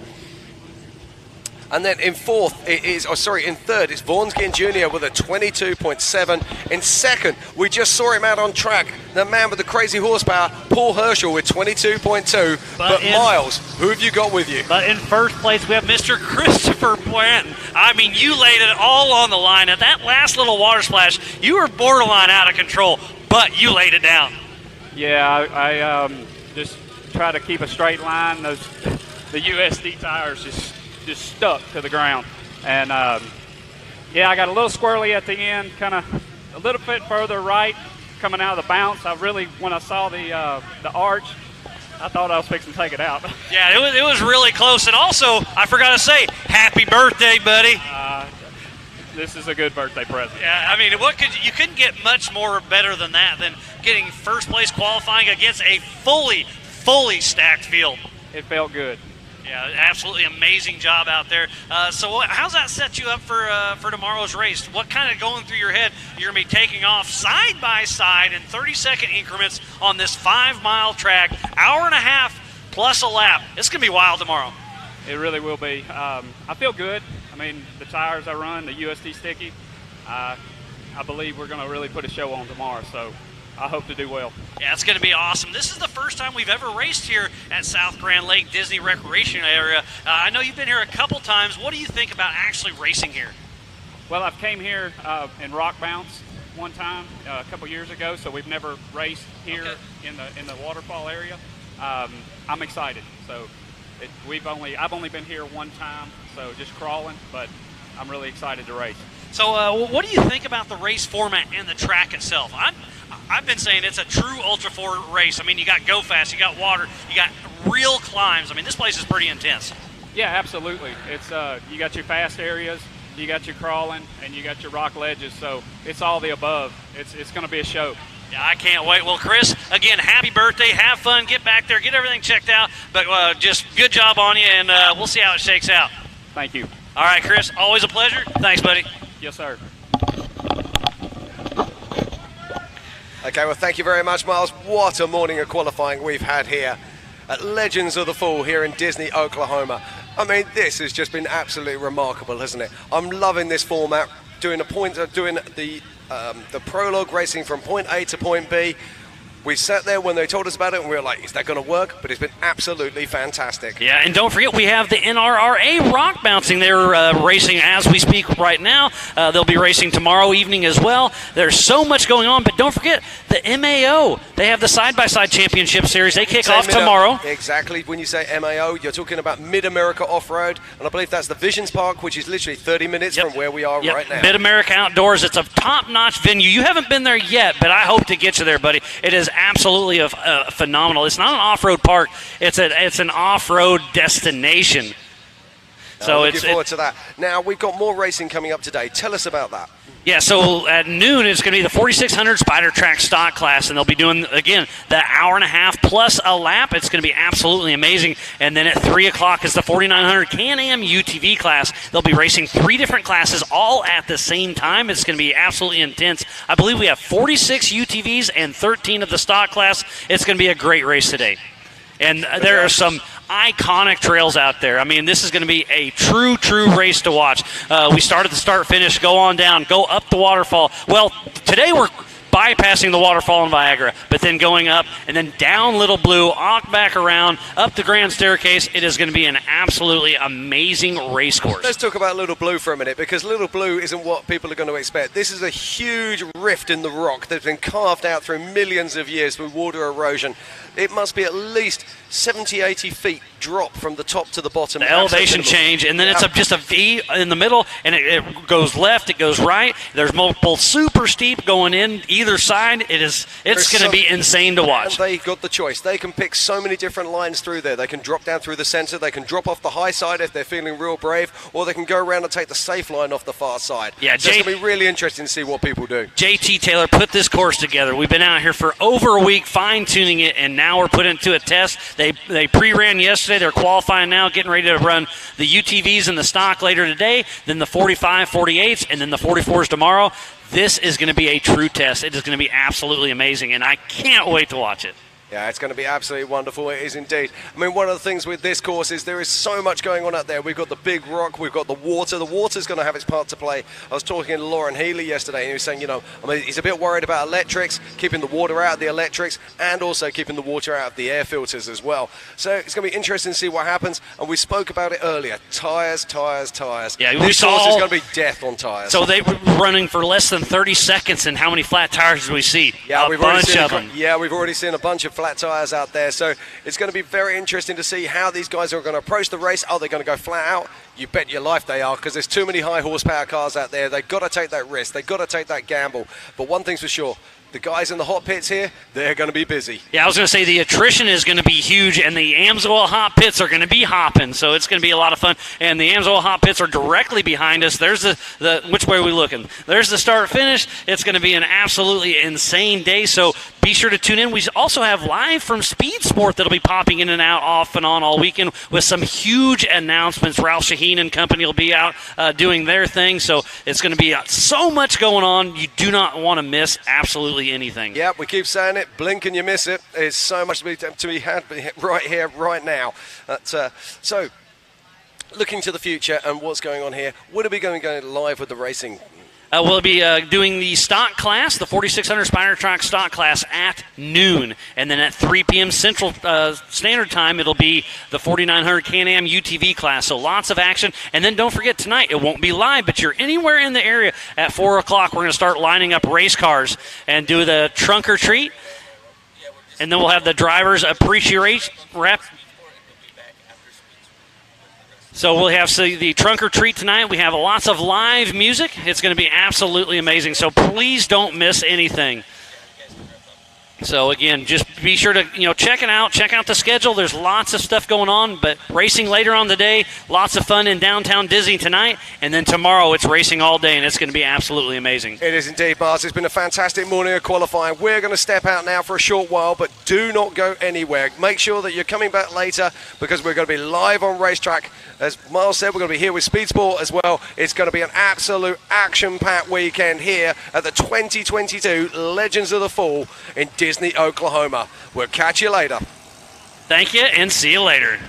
And then in third is Vaughn Jr. with a 22.7. In second, we just saw him out on track, the man with the crazy horsepower, Paul Herschel with 22.2. But Miles, who have you got with you? But in first place, we have Mr. Christopher Blanton. I mean, you laid it all on the line. At that last little water splash, you were borderline out of control, but you laid it down. Yeah, I just try to keep a straight line. The USD tires just stuck to the ground. And yeah, I got a little squirrely at the end, kind of a little bit further right coming out of the bounce. When I saw the arch, I thought I was fixing to take it out. Yeah, it was really close. And also, I forgot to say, happy birthday, buddy. This is a good birthday present. Yeah, I mean, you couldn't get much more better than that, than getting first place qualifying against a fully stacked field. It felt good. Yeah, absolutely amazing job out there. So how's that set you up for tomorrow's race? What kind of going through your head? You're going to be taking off side by side in 30-second increments on this 5-mile track, hour and a half plus a lap. It's going to be wild tomorrow. It really will be. I feel good. I mean, the tires I run, the USD Sticky, I believe we're going to really put a show on tomorrow. So I hope to do well. Yeah, it's going to be awesome. This is the first time we've ever raced here at South Grand Lake Disney Recreation Area. I know you've been here a couple times. What do you think about actually racing here? Well, I've came here in Rock Bounce one time a couple years ago, so we've never raced here in the waterfall area. I'm excited. So I've only been here one time, so just crawling, but I'm really excited to race. So what do you think about the race format and the track itself? I've been saying it's a true Ultra 4 race. I mean, you got go fast, you got water, you got real climbs. I mean, this place is pretty intense. Yeah, absolutely. It's you got your fast areas, you got your crawling, and you got your rock ledges. So it's all the above. It's going to be a show. Yeah, I can't wait. Well, Chris, again, happy birthday. Have fun. Get back there. Get everything checked out. But just good job on you, and we'll see how it shakes out. Thank you. All right, Chris, always a pleasure. Thanks, buddy. Yes, sir. Okay, well, thank you very much, Miles. What a morning of qualifying we've had here at Legends of the Fall here in Disney, Oklahoma. I mean, this has just been absolutely remarkable, hasn't it? I'm loving this format, doing the prologue racing from point A to point B. We sat there when they told us about it and we were like, is that going to work? But it's been absolutely fantastic. Yeah, and don't forget, we have the NRRA rock bouncing. They're racing as we speak right now. They'll be racing tomorrow evening as well. There's so much going on, but don't forget the MAO. They have the side-by-side championship series. They kick off tomorrow. Exactly. When you say MAO, you're talking about Mid-America Off-Road, and I believe that's the Visions Park, which is literally 30 minutes from where we are right now. Mid-America Outdoors. It's a top-notch venue. You haven't been there yet, but I hope to get you there, buddy. It is absolutely phenomenal. It's not an off-road park. It's an off-road destination. So looking forward to that. Now, we've got more racing coming up today. Tell us about that. Yeah, so at noon, it's going to be the 4600 Spider Track stock class, and they'll be doing, again, the hour and a half plus a lap. It's going to be absolutely amazing. And then at 3 o'clock is the 4900 Can-Am UTV class. They'll be racing 3 different classes all at the same time. It's going to be absolutely intense. I believe we have 46 UTVs and 13 of the stock class. It's going to be a great race today. And there are some iconic trails out there. I mean, this is going to be a true race to watch. We start at the start-finish, go on down, go up the waterfall. Well, today we're bypassing the waterfall in Viagra, but then going up and then down Little Blue, back around, up the Grand Staircase. It is going to be an absolutely amazing race course. Let's talk about Little Blue for a minute, because Little Blue isn't what people are going to expect. This is a huge rift in the rock that's been carved out through millions of years through water erosion. It must be at least 70, 80 feet drop from the top to the bottom. The elevation change, and then it's just a V in the middle, and it goes left, it goes right. There's multiple super steep going in either side. It's going to be insane to watch. And they got the choice. They can pick so many different lines through there. They can drop down through the center. They can drop off the high side if they're feeling real brave, or they can go around and take the safe line off the far side. Yeah, so it's going to be really interesting to see what people do. JT Taylor put this course together. We've been out here for over a week fine-tuning it, and now we're putting it to a test. They pre-ran yesterday. They're qualifying now, getting ready to run the UTVs and the stock later today, then the 45, 48s, and then the 44s tomorrow. This is going to be a true test. It is going to be absolutely amazing, and I can't wait to watch it. Yeah, it's going to be absolutely wonderful. It is indeed. I mean, one of the things with this course is there is so much going on out there. We've got the big rock, we've got the water. The water's going to have its part to play. I was talking to Lauren Healy yesterday, and he was saying, he's a bit worried about electrics, keeping the water out of the electrics, and also keeping the water out of the air filters as well. So it's going to be interesting to see what happens. And we spoke about it earlier. Tires. Yeah, this course is going to be death on tires. So they were running for less than 30 seconds, and how many flat tires did we see? Yeah, we've already seen them. Yeah, we've already seen a bunch of flat tires out there. So it's going to be very interesting to see how these guys are going to approach the race. Are they going to go flat out? You bet your life they are, because there's too many high horsepower cars out there. They've got to take that risk. They've got to take that gamble. But one thing's for sure, the guys in the hot pits here, they're going to be busy. Yeah, I was going to say the attrition is going to be huge, and the Amsoil hot pits are going to be hopping, so it's going to be a lot of fun. And the Amsoil hot pits are directly behind us. There's the which way are we looking? There's the start finish. It's going to be an absolutely insane day, so be sure to tune in. We also have live from Speed Sport that'll be popping in and out off and on all weekend with some huge announcements. Ralph Shaheen and company will be out doing their thing, so it's going to be so much going on. You do not want to miss absolutely anything. Yeah, we keep saying it. Blink and you miss it. There's so much to be had right here, right now. So, looking to the future and what's going on here, what are we going to go live with the racing? We'll be doing the stock class, the 4600 Spyder Track stock class at noon. And then at 3 p.m. Central Standard Time, it'll be the 4900 Can-Am UTV class. So lots of action. And then don't forget, tonight, it won't be live, but you're anywhere in the area at 4 o'clock. We're going to start lining up race cars and do the trunk or treat. And then we'll have the drivers appreciation wrap. So we'll have the trunk or treat tonight. We have lots of live music. It's going to be absolutely amazing. So please don't miss anything. So again, just be sure to check it out. Check out the schedule. There's lots of stuff going on, but racing later on the day. Lots of fun in downtown Disney tonight, and then tomorrow it's racing all day, and it's going to be absolutely amazing. It is indeed, Mars. It's been a fantastic morning of qualifying. We're going to step out now for a short while, but do not go anywhere. Make sure that you're coming back later, because we're going to be live on racetrack. As Miles said, we're going to be here with Speed Sport as well. It's going to be an absolute action-packed weekend here at the 2022 Legends of the Fall in Disney, Oklahoma. We'll catch you later. Thank you, and see you later.